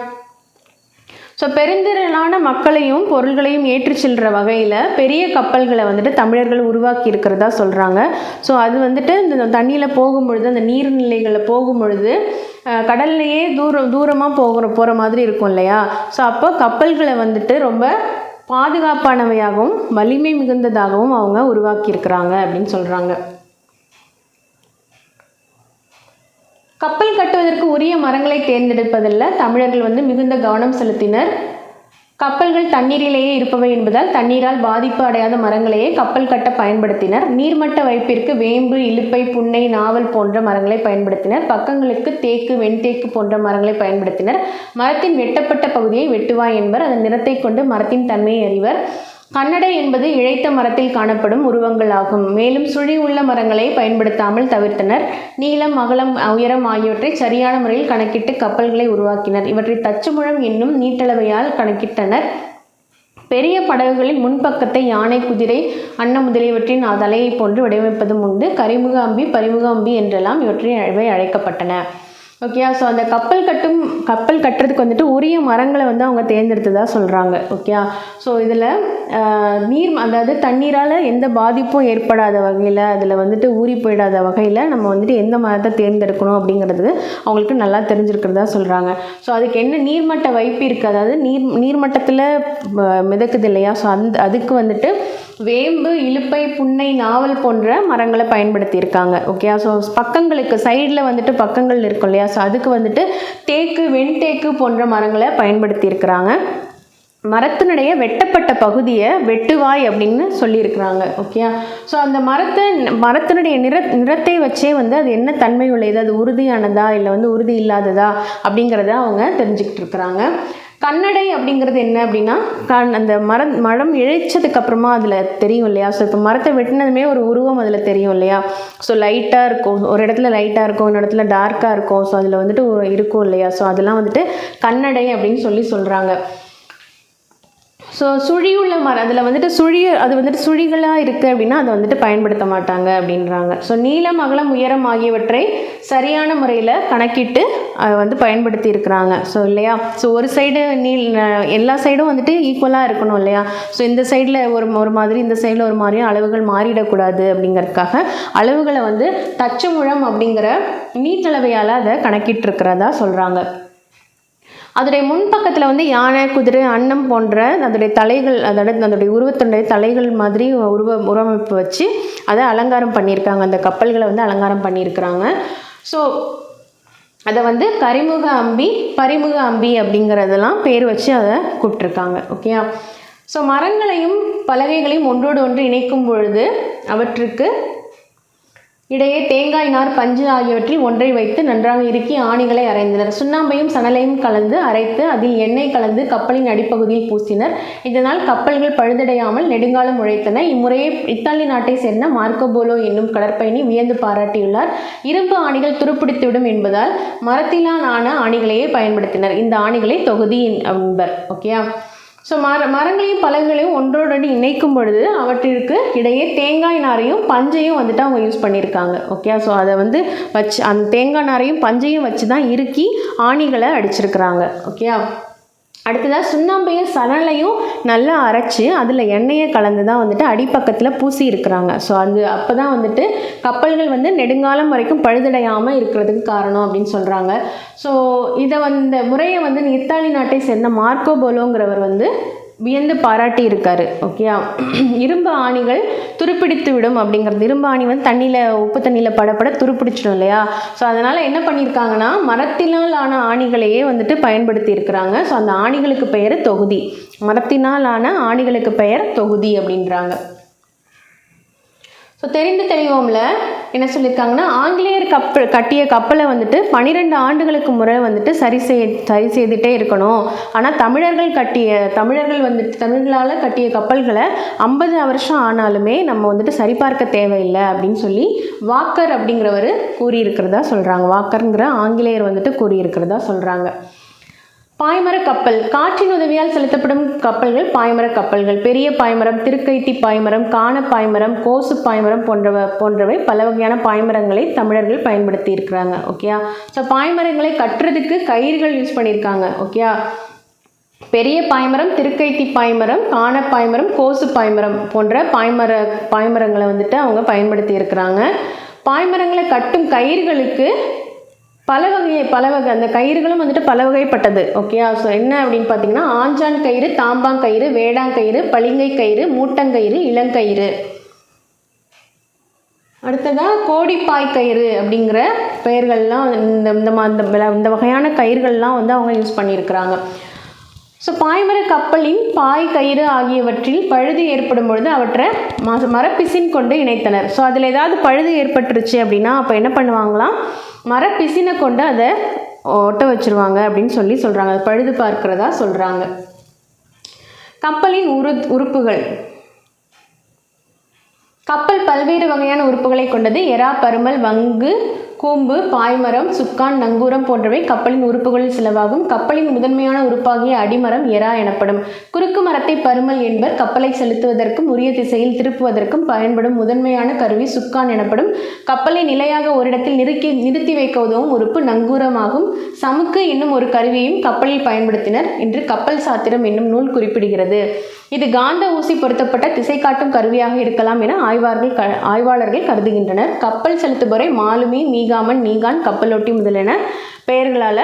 Speaker 1: ஸோ பெருந்திரளான மக்களையும் பொருள்களையும் ஏற்றி செல்கிற வகையில் பெரிய கப்பல்களை வந்துட்டு தமிழர்கள் உருவாக்கி இருக்கிறதா சொல்கிறாங்க. ஸோ அது வந்துட்டு இந்த தண்ணியில் போகும்பொழுது, அந்த நீர்நிலைகளில் போகும்பொழுது கடல்லையே தூரமாக போகிற மாதிரி இருக்கும் இல்லையா. ஸோ அப்போ கப்பல்களை வந்துட்டு ரொம்ப பாதுகாப்பானவையாகவும் வலிமை மிகுந்ததாகவும் அவங்க உருவாக்கியிருக்கிறாங்க அப்படின்னு சொல்கிறாங்க. கப்பல் கட்டுவதற்கு உரிய மரங்களை தேர்ந்தெடுப்பதில் தமிழர்கள் வந்து மிகுந்த கவனம் செலுத்தினர். கப்பல்கள் தண்ணீரிலேயே இருப்பவை என்பதால் தண்ணீரால் பாதிப்பு அடையாத மரங்களையே கப்பல் கட்ட பயன்படுத்தினர். நீர்மட்ட வைப்பிற்கு வேம்பு, இலுப்பை, புன்னை, நாவல் போன்ற மரங்களை பயன்படுத்தினர். பக்கங்களுக்கு தேக்கு, வெண்தேக்கு போன்ற மரங்களை பயன்படுத்தினர். மரத்தின் வெட்டப்பட்ட பகுதியை வெட்டுவாய் என்பர். அதன் நிறத்தை கொண்டு மரத்தின் தன்மையை அறிவர். கன்னடை என்பது இழைத்த மரத்தில் காணப்படும் உருவங்கள் ஆகும். மேலும் சுழி உள்ள மரங்களை பயன்படுத்தாமல் தவிர்த்தனர். நீளம், அகலம், உயரம் ஆகியவற்றை சரியான முறையில் கணக்கிட்டு கப்பல்களை உருவாக்கினர். இவற்றை தச்சுமுழம் என்னும் நீட்டளவையால் கணக்கிட்டனர். பெரிய படகுகளில் முன்பக்கத்தை யானை, குதிரை, அன்ன முதலியவற்றின் தலையை போன்று வடிவமைப்பதும் உண்டு. கரிமுக அம்பி, பரிமுக அம்பி என்றெல்லாம் இவை அழைக்கப்பட்டன. ஓகே, ஸோ அந்த கப்பல் கட்டுறதுக்கு வந்துட்டு உரிய மரங்களை வந்து அவங்க தேர்ந்தெடுத்ததாக சொல்கிறாங்க. ஓகே, ஸோ இதில் அதாவது தண்ணீரால் எந்த பாதிப்பும் ஏற்படாத வகையில், அதில் வந்துட்டு ஊறி போயிடாத வகையில் நம்ம வந்துட்டு எந்த மரத்தை தேர்ந்தெடுக்கணும் அப்படிங்கிறது அவங்களுக்கு நல்லா தெரிஞ்சிருக்கிறதா சொல்கிறாங்க. ஸோ அதுக்கு என்ன நீர்மட்ட வைப்பு இருக்குது, அதாவது நீர்மட்டத்தில் மிதக்குது இல்லையா. ஸோ அதுக்கு வந்துட்டு வேம்பு, இலுப்பை, புன்னை, நாவல் போன்ற மரங்களை பயன்படுத்தியிருக்காங்க. ஓகே, ஸோ பக்கங்களுக்கு சைடில் வந்துட்டு பக்கங்கள் இருக்கும் இல்லையா. ஸோ அதுக்கு வந்துட்டு தேக்கு, வெண்தேக்கு போன்ற மரங்களை பயன்படுத்தியிருக்கிறாங்க. மரத்தினுடைய வெட்டப்பட்ட பகுதியை வெட்டுவாய் அப்படின்னு சொல்லியிருக்கிறாங்க. ஓகே, ஸோ அந்த மரத்தினுடைய நிறத்தை வச்சே வந்து அது என்ன தன்மை உள்ளது, அது உறுதியானதா இல்லை வந்து உறுதி இல்லாததா அப்படிங்கிறத அவங்க தெரிஞ்சுக்கிட்டு இருக்கிறாங்க. கண்ணடை அப்படிங்கிறது என்ன அப்படின்னா அந்த மரம் இழைச்சதுக்கப்புறமா அதில் தெரியும் இல்லையா. ஸோ இப்போ மரத்தை வெட்டினதுமே ஒரு உருவம் அதில் தெரியும் இல்லையா. ஸோ லைட்டாக இருக்கும், ஒரு இடத்துல லைட்டாக இருக்கும், ஒரு இடத்துல டார்க்காக இருக்கும். ஸோ அதில் வந்துட்டு இருக்கும் இல்லையா. ஸோ அதெல்லாம் வந்துட்டு கண்ணடை அப்படின்னு சொல்கிறாங்க. ஸோ சுழி உள்ள மரம், அதில் வந்துட்டு அது வந்துட்டு சுழிகளாக இருக்குது அப்படின்னா அதை வந்துட்டு பயன்படுத்த மாட்டாங்க அப்படின்றாங்க. ஸோ நீளம் அகலம் உயரம் ஆகியவற்றை சரியான முறையில் கணக்கிட்டு அதை வந்து பயன்படுத்தி இருக்கிறாங்க. ஸோ இல்லையா. ஸோ ஒரு சைடு எல்லா சைடும் வந்துட்டு ஈக்குவலாக இருக்கணும் இல்லையா. ஸோ இந்த சைடில் ஒரு மாதிரி, இந்த சைடில் ஒரு மாதிரியும் அளவுகள் மாறிடக்கூடாது அப்படிங்கிறதுக்காக அளவுகளை வந்து தச்சு முழம் அப்படிங்கிற நீட்டளவையால் அதை கணக்கிட்டு சொல்கிறாங்க. அதோடைய முன்பக்கத்தில் வந்து யானை, குதிரை, அன்னம் போன்ற அதோடைய தலைகள், அதோடைய உருவத்துடைய தலைகள் மாதிரி உருவமைப்பு வச்சு அதை அலங்காரம் பண்ணியிருக்காங்க. அந்த கப்பல்களை வந்து அலங்காரம் பண்ணியிருக்கிறாங்க. ஸோ அதை வந்து கரிமுக அம்பி, பரிமுக அம்பி அப்படிங்கிறதெல்லாம் பேர் வச்சு அதை கூப்பிட்ருக்காங்க. ஓகேயா. ஸோ மரங்களையும் பலகைகளையும் ஒன்றோடு ஒன்று இணைக்கும் பொழுது அவற்றுக்கு இடையே தேங்காய் நார், பஞ்சு ஆகியவற்றில் ஒன்றை வைத்து நன்றாக இறுக்கி ஆணிகளை அரைந்தனர். சுண்ணாம்பையும் சணலையும் கலந்து அரைத்து அதில் எண்ணெய் கலந்து கப்பலின் அடிப்பகுதியில் பூசினர். இதனால் கப்பல்கள் பழுதடையாமல் நெடுங்காலம் உழைத்தன. இம்முறையை இத்தாலி நாட்டை சேர்ந்த மார்க்கோ போலோ என்னும் கடற்பயணி வியந்து பாராட்டியுள்ளார். இரும்பு ஆணிகள் துருப்பிடித்துவிடும் என்பதால் மரத்திலான ஆணிகளையே பயன்படுத்தினர். இந்த ஆணிகளை தொகுதி என்பர். ஓகேயா. ஸோ மரங்களையும் பலகைகளையும் ஒன்றோடு இணைக்கும் பொழுது அவற்றிற்கு இடையே தேங்காய் நாரையும் பஞ்சையும் வந்துட்டு அவங்க யூஸ் பண்ணியிருக்காங்க. ஓகே. ஸோ அதை வந்து வச்சு அந்த தேங்காய் நாரையும் பஞ்சையும் வச்சு தான் இறுக்கி ஆணிகளை அடிச்சிருக்கிறாங்க. ஓகே. அடுத்ததாக சுண்ணாம்பையும் சணலையும் நல்லா அரைச்சி அதில் எண்ணெயை கலந்து தான் வந்துட்டு அடிப்பக்கத்தில் பூசி இருக்கிறாங்க. ஸோ அப்போ தான் வந்துட்டு கப்பல்கள் வந்து நெடுங்காலம் வரைக்கும் பழுதடையாமல் இருக்கிறதுக்கு காரணம் அப்படின்னு சொல்கிறாங்க. ஸோ இந்த முறையை வந்து இத்தாலி நாட்டை சேர்ந்த மார்க்கோ போலோங்கிறவர் வந்து வியந்து பாராட்டி இருக்காரு. ஓகே. இரும்பு ஆணிகள் துருப்பிடித்து விடும் அப்படிங்கிறது. இரும்பு ஆணி வந்து உப்பு தண்ணியில் படப்பட துருப்பிடிச்சிடும் இல்லையா. ஸோ அதனால் என்ன பண்ணியிருக்காங்கன்னா மரத்தினால் ஆன ஆணிகளையே வந்துட்டு பயன்படுத்தி இருக்கிறாங்க. ஸோ அந்த ஆணிகளுக்கு பெயர் தொகுதி. மரத்தினால் ஆன ஆணிகளுக்கு பெயர் தொகுதி அப்படின்றாங்க. ஸோ தெரிந்து தெளிவோம்ல என்ன சொல்லியிருக்காங்கன்னா, ஆங்கிலேயர் கட்டிய கப்பலை வந்துட்டு 12 ஆண்டுகளுக்கு முறை வந்துட்டு சரி செய்துட்டே இருக்கணும். ஆனால் தமிழர்களால் கட்டிய கப்பல்களை 50 வருஷம் ஆனாலுமே நம்ம வந்துட்டு சரிபார்க்க தேவையில்லை அப்படின்னு சொல்லி வாக்கர் அப்படிங்கிறவர் கூறியிருக்கிறதா சொல்கிறாங்க. வாக்கருங்கிற ஆங்கிலேயர் வந்துட்டு கூறியிருக்கிறதா சொல்கிறாங்க. பாய்மர கப்பல். காற்றின் உதவியால் செலுத்தப்படும் கப்பல்கள் பாய்மர கப்பல்கள். பெரிய பாய்மரம், திருக்கைத்தி பாய்மரம், காண பாய்மரம், கோசு பாய்மரம் போன்றவை பல வகையான பாய்மரங்களை தமிழர்கள் பயன்படுத்தி இருக்கிறாங்க. ஓகே. ஸோ பாய்மரங்களை கட்டுறதுக்கு கயிறுகள் யூஸ் பண்ணியிருக்காங்க. ஓகே. பெரிய பாய்மரம், திருக்கைத்தி பாய்மரம், காண பாய்மரம், கோசு பாய்மரம் போன்ற பாய்மரங்களை வந்துட்டு அவங்க பயன்படுத்தி இருக்கிறாங்க. பாய்மரங்களை கட்டும் கயிறுகளுக்கு பல வகை அந்த கயிறுகளும் வந்துட்டு பல வகைப்பட்டது. ஓகே. ஸோ என்ன அப்படின்னு பார்த்தீங்கன்னா, ஆஞ்சான் கயிறு, தாம்பாங்கயிறு, வேடாங்கயிறு, பளிங்கை கயிறு, மூட்டங்கயிறு, இளங்கயிறு. அடுத்ததாக கோடிப்பாய் கயிறு அப்படிங்கிற பெயர்கள்லாம் இந்த வகையான கயிறுகள்லாம் வந்து அவங்க யூஸ் பண்ணியிருக்கிறாங்க. ஸோ பாய்மர கப்பலின் பாய், கயிறு ஆகியவற்றில் பழுது ஏற்படும் பொழுது அவற்றை மரப்பிசின் கொண்டு இணைத்தனர். ஸோ அதில் ஏதாவது பழுது ஏற்பட்டுருச்சு அப்படின்னா அப்போ என்ன பண்ணுவாங்களாம், மரப்பிசினை கொண்டு அதை ஒட்ட வச்சுருவாங்க அப்படின்னு சொல்கிறாங்க. அது பழுது பார்க்கிறதா சொல்கிறாங்க. கப்பலின் உறுப்புகள். கப்பல் பல்வேறு வகையான உறுப்புகளை கொண்டது. எறா, பருமல், வங்கு, கூம்பு, பாய்மரம், சுக்கான், நங்கூரம் போன்றவை கப்பலின் உறுப்புகளில் சிலவாகும். கப்பலின் முதன்மையான உறுப்பாகிய அடிமரம் எறா எனப்படும். குறுக்கு மரத்தை பருமல் என்பர். கப்பலை செலுத்துவதற்கும் உரிய திசையில் திருப்புவதற்கும் பயன்படும் முதன்மையான கருவி சுக்கான் எனப்படும். கப்பலை நிலையாக ஓரிடத்தில் நிறுத்தி வைக்க உதவும் உறுப்பு நங்கூரமாகும். சமுக்கு என்னும் ஒரு கருவியையும் கப்பலில் பயன்படுத்தினர் என்று கப்பல் சாத்திரம் என்னும் நூல் குறிப்பிடுகிறது. இது காந்த ஊசி பொருத்தப்பட்ட திசை காட்டும் கருவியாக இருக்கலாம் என ஆய்வாளர்கள் கருதுகின்றனர். கப்பல் செலுத்துபவரை மாலுமி, மீகாமன், நீகான், கப்பலோட்டி முதலென பெயர்களால்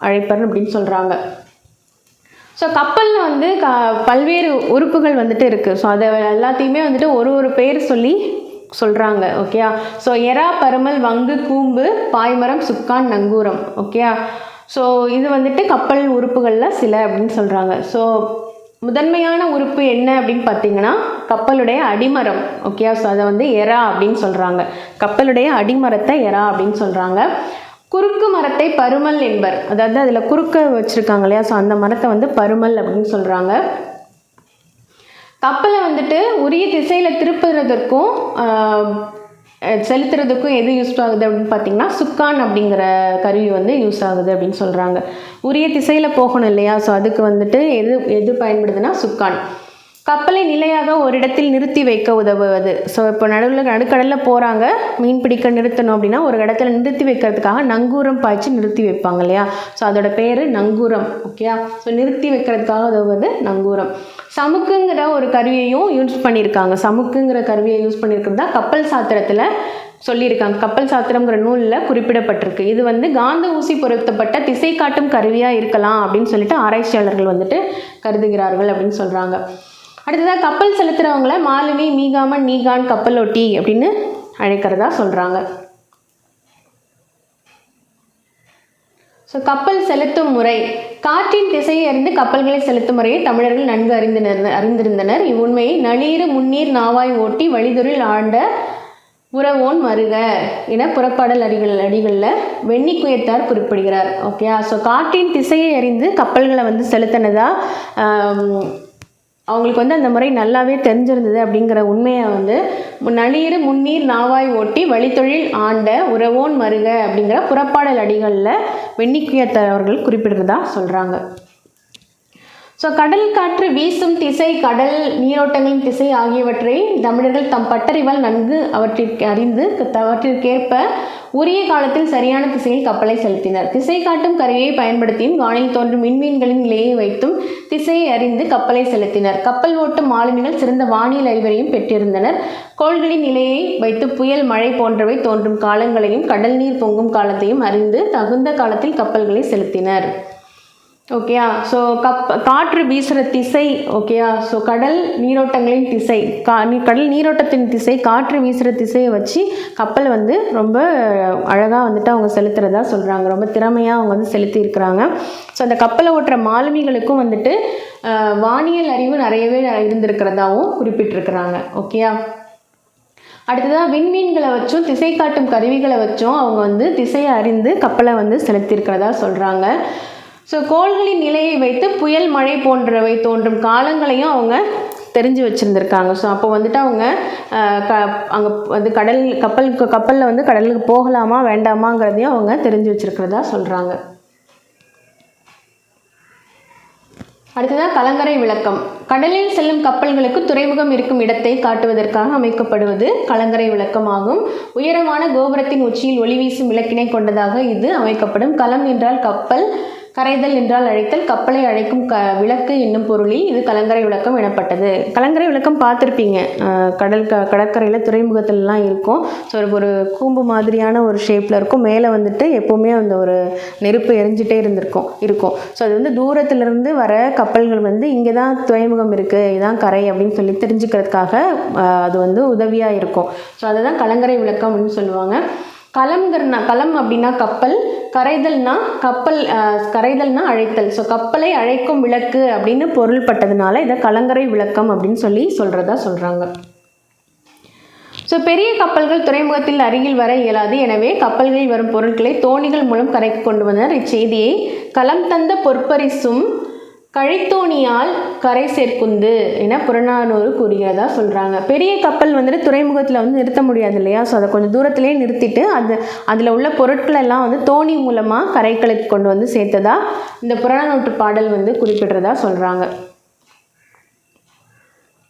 Speaker 1: அழைப்பர் அப்படின்னு சொல்கிறாங்க. ஸோ கப்பலில் வந்து பல்வேறு உறுப்புகள் வந்துட்டு இருக்குது. ஸோ அதை எல்லாத்தையுமே வந்துட்டு ஒரு பெயர் சொல்கிறாங்க. ஓகே. ஸோ எறா, பருமல், வங்கு, கூம்பு, பாய்மரம், சுக்கான், நங்கூரம். ஓகே. ஸோ இது வந்துட்டு கப்பல் உறுப்புகளில் சில அப்படின்னு சொல்கிறாங்க. ஸோ முதன்மையான உறுப்பு என்ன அப்படின்னு பார்த்தீங்கன்னா கப்பலுடைய அடிமரம். ஓகே. ஸோ அதை வந்து எறா அப்படின்னு சொல்கிறாங்க. கப்பலுடைய அடிமரத்தை எறா அப்படின்னு சொல்கிறாங்க. குறுக்கு மரத்தை பருமல் என்பர். அதாவது அதில் குறுக்க வச்சுருக்காங்க இல்லையா, ஸோ அந்த மரத்தை வந்து பருமல் அப்படின்னு சொல்கிறாங்க. கப்பலை வந்துட்டு உரிய திசையில் திருப்புறதுக்கும் செலுத்துறதுக்கும் எது யூஸ் ஆகுது அப்படின்னு பார்த்தீங்கன்னா சுக்கான் அப்படிங்கிற கருவி வந்து யூஸ் ஆகுது அப்படின்னு சொல்கிறாங்க. உரிய திசையில் போகணும் இல்லையா, ஸோ அதுக்கு வந்துட்டு எது பயன்படுதுன்னா சுக்கான். கப்பலை நிலையாக ஒரு இடத்தில் நிறுத்தி வைக்க உதவுவது. ஸோ இப்போ நடுக்கடலில் போகிறாங்க, மீன் பிடிக்க நிறுத்தணும் அப்படின்னா ஒரு இடத்துல நிறுத்தி வைக்கிறதுக்காக நங்கூரம் பாய்ச்சி நிறுத்தி வைப்பாங்க இல்லையா, ஸோ அதோட பேர் நங்கூரம். ஓகேயா, ஸோ நிறுத்தி வைக்கிறதுக்காக உதவுவது நங்கூரம். சமுக்குங்கிற ஒரு கருவியையும் யூஸ் பண்ணியிருக்காங்க. சமுக்குங்கிற கருவியை யூஸ் பண்ணியிருக்கிறதா கப்பல் சாத்திரத்தில் சொல்லியிருக்காங்க. கப்பல் சாத்திரங்கிற நூலில் குறிப்பிடப்பட்டிருக்கு. இது வந்து காந்த ஊசி பொருத்தப்பட்ட திசை காட்டும் கருவியாக இருக்கலாம் அப்படின்னு சொல்லிட்டு ஆராய்ச்சியாளர்கள் வந்துட்டு கருதுகிறார்கள் அப்படின்னு சொல்கிறாங்க. அடுத்ததாக கப்பல் செலுத்துகிறவங்கள மாலுமி, மீகாமன், நீகான், கப்பலோட்டி அப்படின்னு அழைக்கிறதா சொல்கிறாங்க. ஸோ கப்பல் செலுத்தும் முறை. காற்றின் திசையை அறிந்து கப்பல்களை செலுத்தும் முறையை தமிழர்கள் நன்கு அறிந்திருந்தனர். இவ்வுண்மையை நளீறு முன்னீர் நாவாய் ஓட்டி வழிதொழில் ஆண்ட உறவோன் மருக என புறப்பாடல் அடிகளில் வெண்ணிக்குயத்தார் குறிப்பிடுகிறார். ஓகே, ஸோ காற்றின் திசையை அறிந்து கப்பல்களை வந்து செலுத்தினதா அவங்களுக்கு வந்து அந்த முறை நல்லாவே தெரிஞ்சிருந்தது அப்படிங்கிற உண்மையை வந்து நளீறு முன்னீர் நாவாய் ஓட்டி வழித்தொழில் ஆண்ட உறவோன் மருக அப்படிங்கிற புறப்பாடல் அடிகளில் வெண்ணிக்குயத்தார் அவர்கள் குறிப்பிடுறதா சொல்கிறாங்க. ஸோ கடல் காற்று வீசும் திசை, கடல் நீரோட்டங்களின் திசை ஆகியவற்றை தமிழர்கள் தம் பட்டறிவால் நன்கு அவற்றிற்கேற்ப உரிய காலத்தில் சரியான திசையில் கப்பலை செலுத்தினர். திசை காட்டும் கருவியை பயன்படுத்தியும் வானில் தோன்றும் விண்மீன்களின் நிலையை வைத்தும் திசையை அறிந்து கப்பலை செலுத்தினர். கப்பல் ஓட்டும் மாலுமிகள் சிறந்த வானியல் அறிவரையும் பெற்றிருந்தனர். கோள்களின் நிலையை வைத்து புயல், மழை போன்றவை தோன்றும் காலங்களையும் கடல் நீர் பொங்கும் காலத்தையும் அறிந்து தகுந்த காலத்தில் கப்பல்களை செலுத்தினர். ஓகேயா, ஸோ காற்று வீசுகிற திசை. ஓகேயா, ஸோ கடல் நீரோட்டங்களின் திசை, கடல் நீரோட்டத்தின் திசை, காற்று வீசுகிற திசையை வச்சு கப்பல் வந்து ரொம்ப அழகாக வந்துட்டு அவங்க செலுத்துறதா சொல்கிறாங்க. ரொம்ப திறமையாக அவங்க வந்து செலுத்தியிருக்கிறாங்க. ஸோ அந்த கப்பலை ஓட்டுற மாலுமிகளுக்கும் வந்துட்டு வானியல் அறிவு நிறையவே இருந்திருக்கிறதாவும் குறிப்பிட்டிருக்கிறாங்க. ஓகேயா, அடுத்ததாக விண்மீன்களை வச்சும் திசை காட்டும் கருவிகளை வச்சும் அவங்க வந்து திசையை அறிந்து கப்பலை வந்து செலுத்தியிருக்கிறதா சொல்கிறாங்க. ஸோ கோள்களின் நிலையை வைத்து புயல், மழை போன்றவை தோன்றும் காலங்களையும் அவங்க தெரிஞ்சு வச்சுருந்துருக்காங்க. ஸோ அப்போ வந்துட்டு அவங்க அங்கே வந்து கப்பலில் வந்து கடலுக்கு போகலாமா வேண்டாமாங்கிறதையும் அவங்க தெரிஞ்சு வச்சுருக்கிறதா சொல்கிறாங்க. அடுத்ததாக கலங்கரை விளக்கம். கடலில் செல்லும் கப்பல்களுக்கு துறைமுகம் இருக்கும் இடத்தை காட்டுவதற்காக அமைக்கப்படுவது கலங்கரை விளக்கம் ஆகும். உயரமான கோபுரத்தின் உச்சியில் ஒளி வீசும் விளக்கினை கொண்டதாக இது அமைக்கப்படும். களம் என்றால் கப்பல், கரைதல் என்றால் அழைத்தல், கப்பலை அழைக்கும் விளக்கு என்னும் பொருளில் இது கலங்கரை விளக்கம் எனப்பட்டது. கலங்கரை விளக்கம் பார்த்துருப்பீங்க, கடற்கரையில் துறைமுகத்திலலாம் இருக்கும். ஸோ ஒரு கூம்பு மாதிரியான ஒரு ஷேப்பில் இருக்கும். மேலே வந்துட்டு எப்போவுமே அந்த ஒரு நெருப்பு எரிஞ்சிட்டே இருக்கும். ஸோ அது வந்து தூரத்திலிருந்து வர கப்பல்கள் வந்து இங்கே தான் துறைமுகம் இருக்குது, இதுதான் கரை அப்படின்னு சொல்லி தெரிஞ்சுக்கிறதுக்காக அது வந்து உதவியாக இருக்கும். ஸோ அதை தான் கலங்கரை விளக்கம் அப்படின்னு சொல்லுவாங்க. களம் அப்படின்னா கப்பல், கரைதல்னா அழைத்தல். ஸோ கப்பலை அழைக்கும் விளக்கு அப்படின்னு பொருள்பட்டதுனால இதை கலங்கரை விளக்கம் அப்படின்னு சொல்கிறதா சொல்கிறாங்க. ஸோ பெரிய கப்பல்கள் துறைமுகத்தில் அருகில் வர இயலாது. எனவே கப்பல்களில் வரும் பொருட்களை தோணிகள் மூலம் கரைக்கு கொண்டு வந்தனர். இச்செய்தியை களம் தந்த பொற்பரிசும் கழித்தோணியால் கரை சேர்க்குந்து என புறநானூறு கூறுகிறதா சொல்கிறாங்க. பெரிய கப்பல் வந்துட்டு துறைமுகத்தில் வந்து நிறுத்த முடியாது இல்லையா, ஸோ அதை கொஞ்சம் தூரத்துலேயே நிறுத்திட்டு அதில் உள்ள பொருட்கள் எல்லாம் வந்து தோணி மூலமாக கரைக்களுக்கு கொண்டு வந்து சேர்த்ததா இந்த புறநானூற்று பாடல் வந்து குறிப்பிடுறதா சொல்கிறாங்க.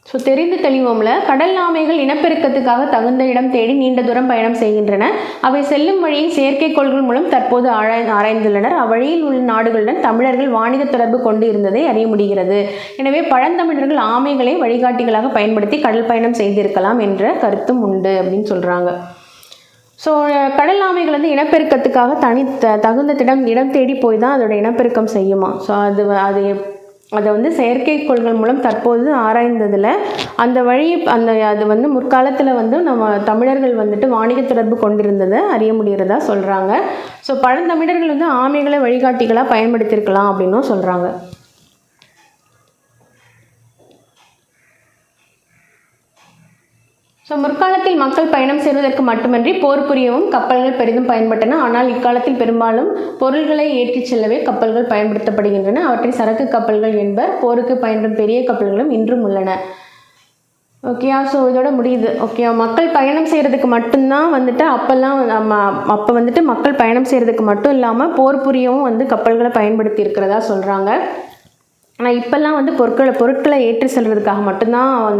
Speaker 1: ஸோ தெரிந்து தெளிவோம்ல. கடல் ஆமைகள் இனப்பெருக்கத்துக்காக தகுந்த இடம் தேடி நீண்ட தூரம் பயணம் செய்கின்றன. அவை செல்லும் வழியை செயற்கைக்கோள்கள் மூலம் தற்போது ஆராய்ந்துள்ளனர். அவ்வழியில் உள்ள நாடுகளுடன் தமிழர்கள் வாணிக தொடர்பு கொண்டு இருந்ததை அறிய முடிகிறது. எனவே பழந்தமிழர்கள் ஆமைகளை வழிகாட்டிகளாக பயன்படுத்தி கடல் பயணம் செய்திருக்கலாம் என்ற கருத்தும் உண்டு அப்படின்னு சொல்கிறாங்க. ஸோ கடல் ஆமைகள் வந்து இனப்பெருக்கத்துக்காக தகுந்த இடம் தேடி போய் தான் அதோட இனப்பெருக்கம் செய்யுமா. ஸோ அதை வந்து செயற்கைக்கோள்கள் மூலம் தற்போது ஆராய்ந்ததில் அது வந்து முற்காலத்தில் வந்து நம்ம தமிழர்கள் வந்துட்டு வாணிக தொடர்பு கொண்டிருந்ததை அறிய முடிகிறதா சொல்கிறாங்க. ஸோ பழந்தமிழர்கள் வந்து ஆமைகளை வழிகாட்டிகளாக பயன்படுத்தியிருக்கலாம் அப்படின்னும் சொல்கிறாங்க. ஸோ முற்காலத்தில் மக்கள் பயணம் செய்வதற்கு மட்டுமின்றி போர் புரியவும் கப்பல்கள் பெரிதும் பயன்பட்டன. ஆனால் இக்காலத்தில் பெரும்பாலும் பொருள்களை ஏற்றிச் செல்லவே கப்பல்கள் பயன்படுத்தப்படுகின்றன. அவற்றை சரக்கு கப்பல்கள் என்பர். போருக்கு பயன்படும் பெரிய கப்பல்களும் இன்றும் உள்ளன. ஓகேயா, ஸோ இதோட முடியுது. ஓகே, மக்கள் பயணம் செய்கிறதுக்கு மட்டும்தான் வந்துட்டு அப்போ வந்துட்டு மக்கள் பயணம் செய்கிறதுக்கு மட்டும் இல்லாமல் போர் புரியவும் கப்பல்களை பயன்படுத்தி இருக்கிறதா சொல்கிறாங்க. ஆனால் இப்போல்லாம் பொருட்களை ஏற்றி செல்வதற்காக மட்டும்தான்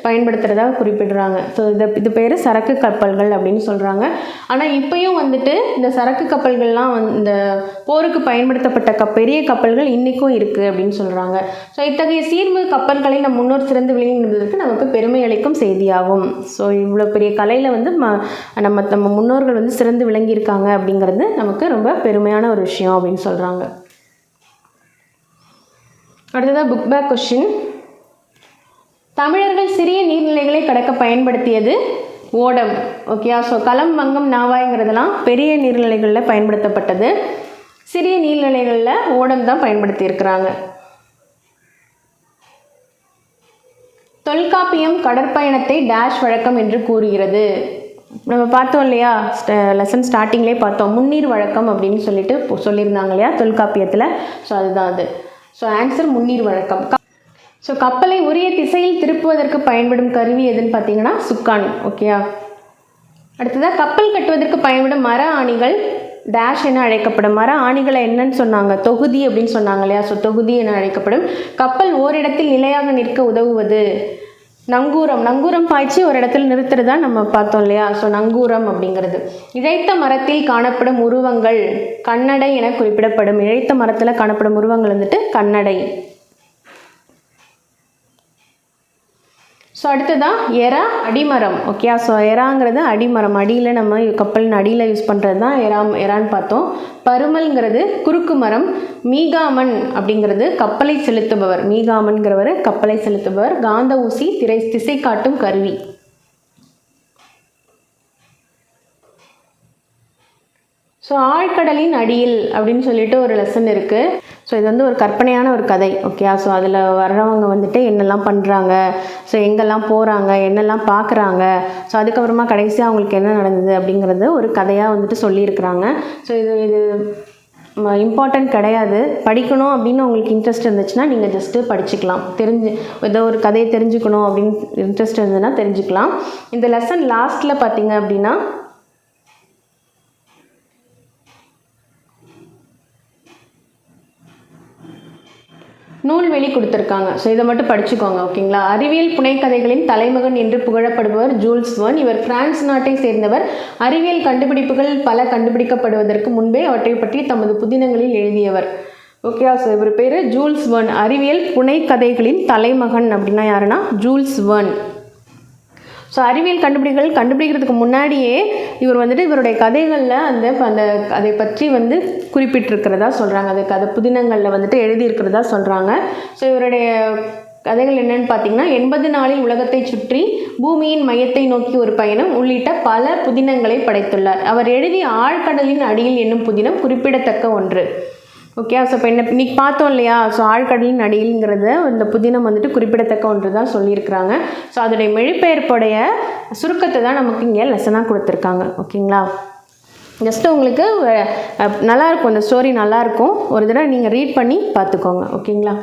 Speaker 1: பயன்படுத்துகிறதாக குறிப்பிடுறாங்க. ஸோ இது பேர் சரக்கு கப்பல்கள் அப்படின்னு சொல்கிறாங்க. ஆனால் இப்போயும் இந்த சரக்கு கப்பல்கள்லாம் இந்த போருக்கு பயன்படுத்தப்பட்ட பெரிய கப்பல்கள் இன்றைக்கும் இருக்குது அப்படின்னு சொல்கிறாங்க. ஸோ இத்தகைய சீர்மிகு கப்பல்களை நம் முன்னோர் சிறந்து விளங்குவதற்கு நமக்கு பெருமை அளிக்கும் செய்தியாகும். ஸோ இவ்வளோ பெரிய கலையில் நம்ம முன்னோர்கள் சிறந்து விளங்கியிருக்காங்க அப்படிங்கிறது நமக்கு ரொம்ப பெருமையான ஒரு விஷயம் அப்படின்னு சொல்கிறாங்க. அடுத்ததாக புக் பேக் கொஸ்டின். தமிழர்கள் சிறிய நீர்நிலைகளை கடக்க பயன்படுத்தியது ஓடம். ஓகேயா, ஸோ களம், வங்கம், நாவாய்ங்கிறதெல்லாம் பெரிய நீர்நிலைகளில் பயன்படுத்தப்பட்டது. சிறிய நீர்நிலைகளில் ஓடம் தான் பயன்படுத்தியிருக்கிறாங்க. தொல்காப்பியம் கடற்பயணத்தை டேஷ் வழக்கம் என்று கூறுகிறது. நம்ம பார்த்தோம் இல்லையா, லெசன் ஸ்டார்டிங்லேயே பார்த்தோம், முன்னீர் வழக்கம் அப்படின்னு சொல்லியிருந்தாங்க இல்லையா தொல்காப்பியத்தில். ஸோ அதுதான் அது. ஸோ ஆன்சர் முன்னீர் வழக்கம். ஸோ கப்பலை உரிய திசையில் திருப்புவதற்கு பயன்படும் கருவி எதுன்னு பார்த்தீங்கன்னா சுக்கான். ஓகேயா, அடுத்ததாக கப்பல் கட்டுவதற்கு பயன்படும் மர ஆணிகள் டேஷ் என அழைக்கப்படும். மர ஆணிகளை என்னன்னு சொன்னாங்க, தொகுதி அப்படின்னு சொன்னாங்க இல்லையா. ஸோ தொகுதி என அழைக்கப்படும். கப்பல் ஓரிடத்தில் நிலையாக நிற்க உதவுவது நங்கூரம். நங்கூரம் பாய்ச்சி ஒரு இடத்துல நிறுத்துறதா நம்ம பார்த்தோம் இல்லையா. ஸோ நங்கூரம் அப்படிங்கிறது. இழைத்த மரத்தில் காணப்படும் உருவங்கள் கண்ணடை என குறிப்பிடப்படும். இழைத்த மரத்தில் காணப்படும் உருவங்கள் கண்ணடை. ஸோ அடுத்ததான் எறா, அடிமரம். ஓகே, ஸோ எறாங்கிறது அடிமரம், அடியில் நம்ம கப்பலின் அடியில் யூஸ் பண்ணுறது தான் எறான்னு பார்த்தோம். பருமல்ங்கிறது குறுக்கு மரம். மீகாமன் அப்படிங்கிறது கப்பலை செலுத்துபவர். மீகாமன்கிறவர் கப்பலை செலுத்துபவர். காந்த ஊசி திசை காட்டும் கருவி. ஸோ ஆழ்கடலின் அடியில் அப்படின்னு சொல்லிட்டு ஒரு லெசன் இருக்குது. ஸோ இது ஒரு கற்பனையான ஒரு கதை. ஓகே, ஸோ அதில் வர்றவங்க என்னெல்லாம் பண்ணுறாங்க, ஸோ எங்கெல்லாம் போகிறாங்க, என்னெல்லாம் பார்க்குறாங்க, ஸோ அதுக்கப்புறமா கடைசியாக அவங்களுக்கு என்ன நடந்தது அப்படிங்கிறது ஒரு கதையாக சொல்லியிருக்கிறாங்க. ஸோ இது இம்பார்ட்டன்ட் கிடையாது. படிக்கணும் அப்படின்னு உங்களுக்கு இன்ட்ரெஸ்ட் இருந்துச்சுன்னா நீங்கள் ஜஸ்ட்டு படிச்சுக்கலாம். ஏதோ ஒரு கதையை தெரிஞ்சுக்கணும் அப்படின்னு இன்ட்ரெஸ்ட் இருந்ததுன்னா தெரிஞ்சுக்கலாம். இந்த லெசன் லாஸ்ட்டில் பார்த்தீங்க அப்படின்னா நூல்வெளி கொடுத்துருக்காங்க. ஸோ இதை மட்டும் படிச்சுக்கோங்க. ஓகேங்களா. அறிவியல் புனைக்கதைகளின் தலைமகன் என்று புகழப்படுபவர் ஜூல்ஸ் வெர்ன். இவர் பிரான்ஸ் நாட்டை சேர்ந்தவர். அறிவியல் கண்டுபிடிப்புகள் பல கண்டுபிடிக்கப்படுவதற்கு முன்பே அவற்றை பற்றி தமது புதினங்களில் எழுதியவர். ஓகே, ஸோ இவர் பேர் ஜூல்ஸ் வெர்ன். அறிவியல் புனைக்கதைகளின் தலைமகன் அப்படின்னா யாருன்னா ஜூல்ஸ் வெர்ன். ஸோ அறிவியல் கண்டுபிடிக்கிறதுக்கு முன்னாடியே இவர் இவருடைய கதைகளில் அதை பற்றி குறிப்பிட்டிருக்கிறதா சொல்கிறாங்க. அது கதை புதினங்களில் எழுதியிருக்கிறதா சொல்கிறாங்க. ஸோ இவருடைய கதைகள் என்னென்னு பார்த்தீங்கன்னா 80 நாளில் உலகத்தை சுற்றி, பூமியின் மையத்தை நோக்கி ஒரு பயணம் உள்ளிட்ட பல புதினங்களை படைத்துள்ளார். அவர் எழுதிய ஆழ்கடலின் அடியில் என்னும் புதினம் குறிப்பிடத்தக்க ஒன்று. ஓகே, ஸோ இப்போ இன்னைக்கு பார்த்தோம் இல்லையா. ஸோ ஆழ்கடலின் அடியில்ங்கிறத இந்த புதினம் குறிப்பிடத்தக்க ஒன்று தான் சொல்லியிருக்கிறாங்க. ஸோ அதோடைய மொழிபெயர்ப்புடைய சுருக்கத்தை தான் நமக்கு இங்கே லெசனாக கொடுத்துருக்காங்க. ஓகேங்களா. ஜஸ்ட்டு உங்களுக்கு நல்லாயிருக்கும், இந்த ஸ்டோரி நல்லாயிருக்கும். ஒரு தடவை நீங்கள் ரீட் பண்ணி பார்த்துக்கோங்க. ஓகேங்களா.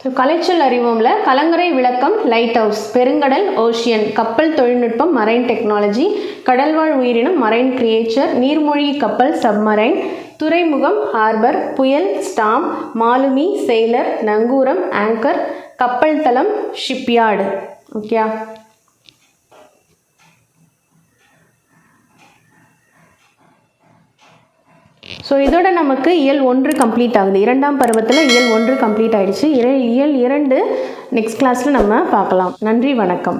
Speaker 1: ஸோ கலைச்சொல் அறிவோம்ல கலங்கரை விளக்கம் லைட் ஹவுஸ், பெருங்கடல் ஓஷியன், கப்பல் தொழில்நுட்பம் மரைன் டெக்னாலஜி, கடல்வாழ் உயிரினம் மரைன் கிரியேச்சர், நீர்மூழ்கி கப்பல் சப்மரைன், துறைமுகம் ஹார்பர், புயல் ஸ்டாம், மாலுமி செயிலர், நங்கூரம் ஆங்கர், கப்பல் தளம் ஷிப்யார்டு. ஓகே. ஸோ இதோட நமக்கு இயல் 1 கம்ப்ளீட் ஆகுது. 2ஆம் பருவத்தில் இயல் 1 கம்ப்ளீட் ஆகிடுச்சு. இயல் 2 நெக்ஸ்ட் கிளாஸில் நம்ம பார்க்கலாம். நன்றி, வணக்கம்.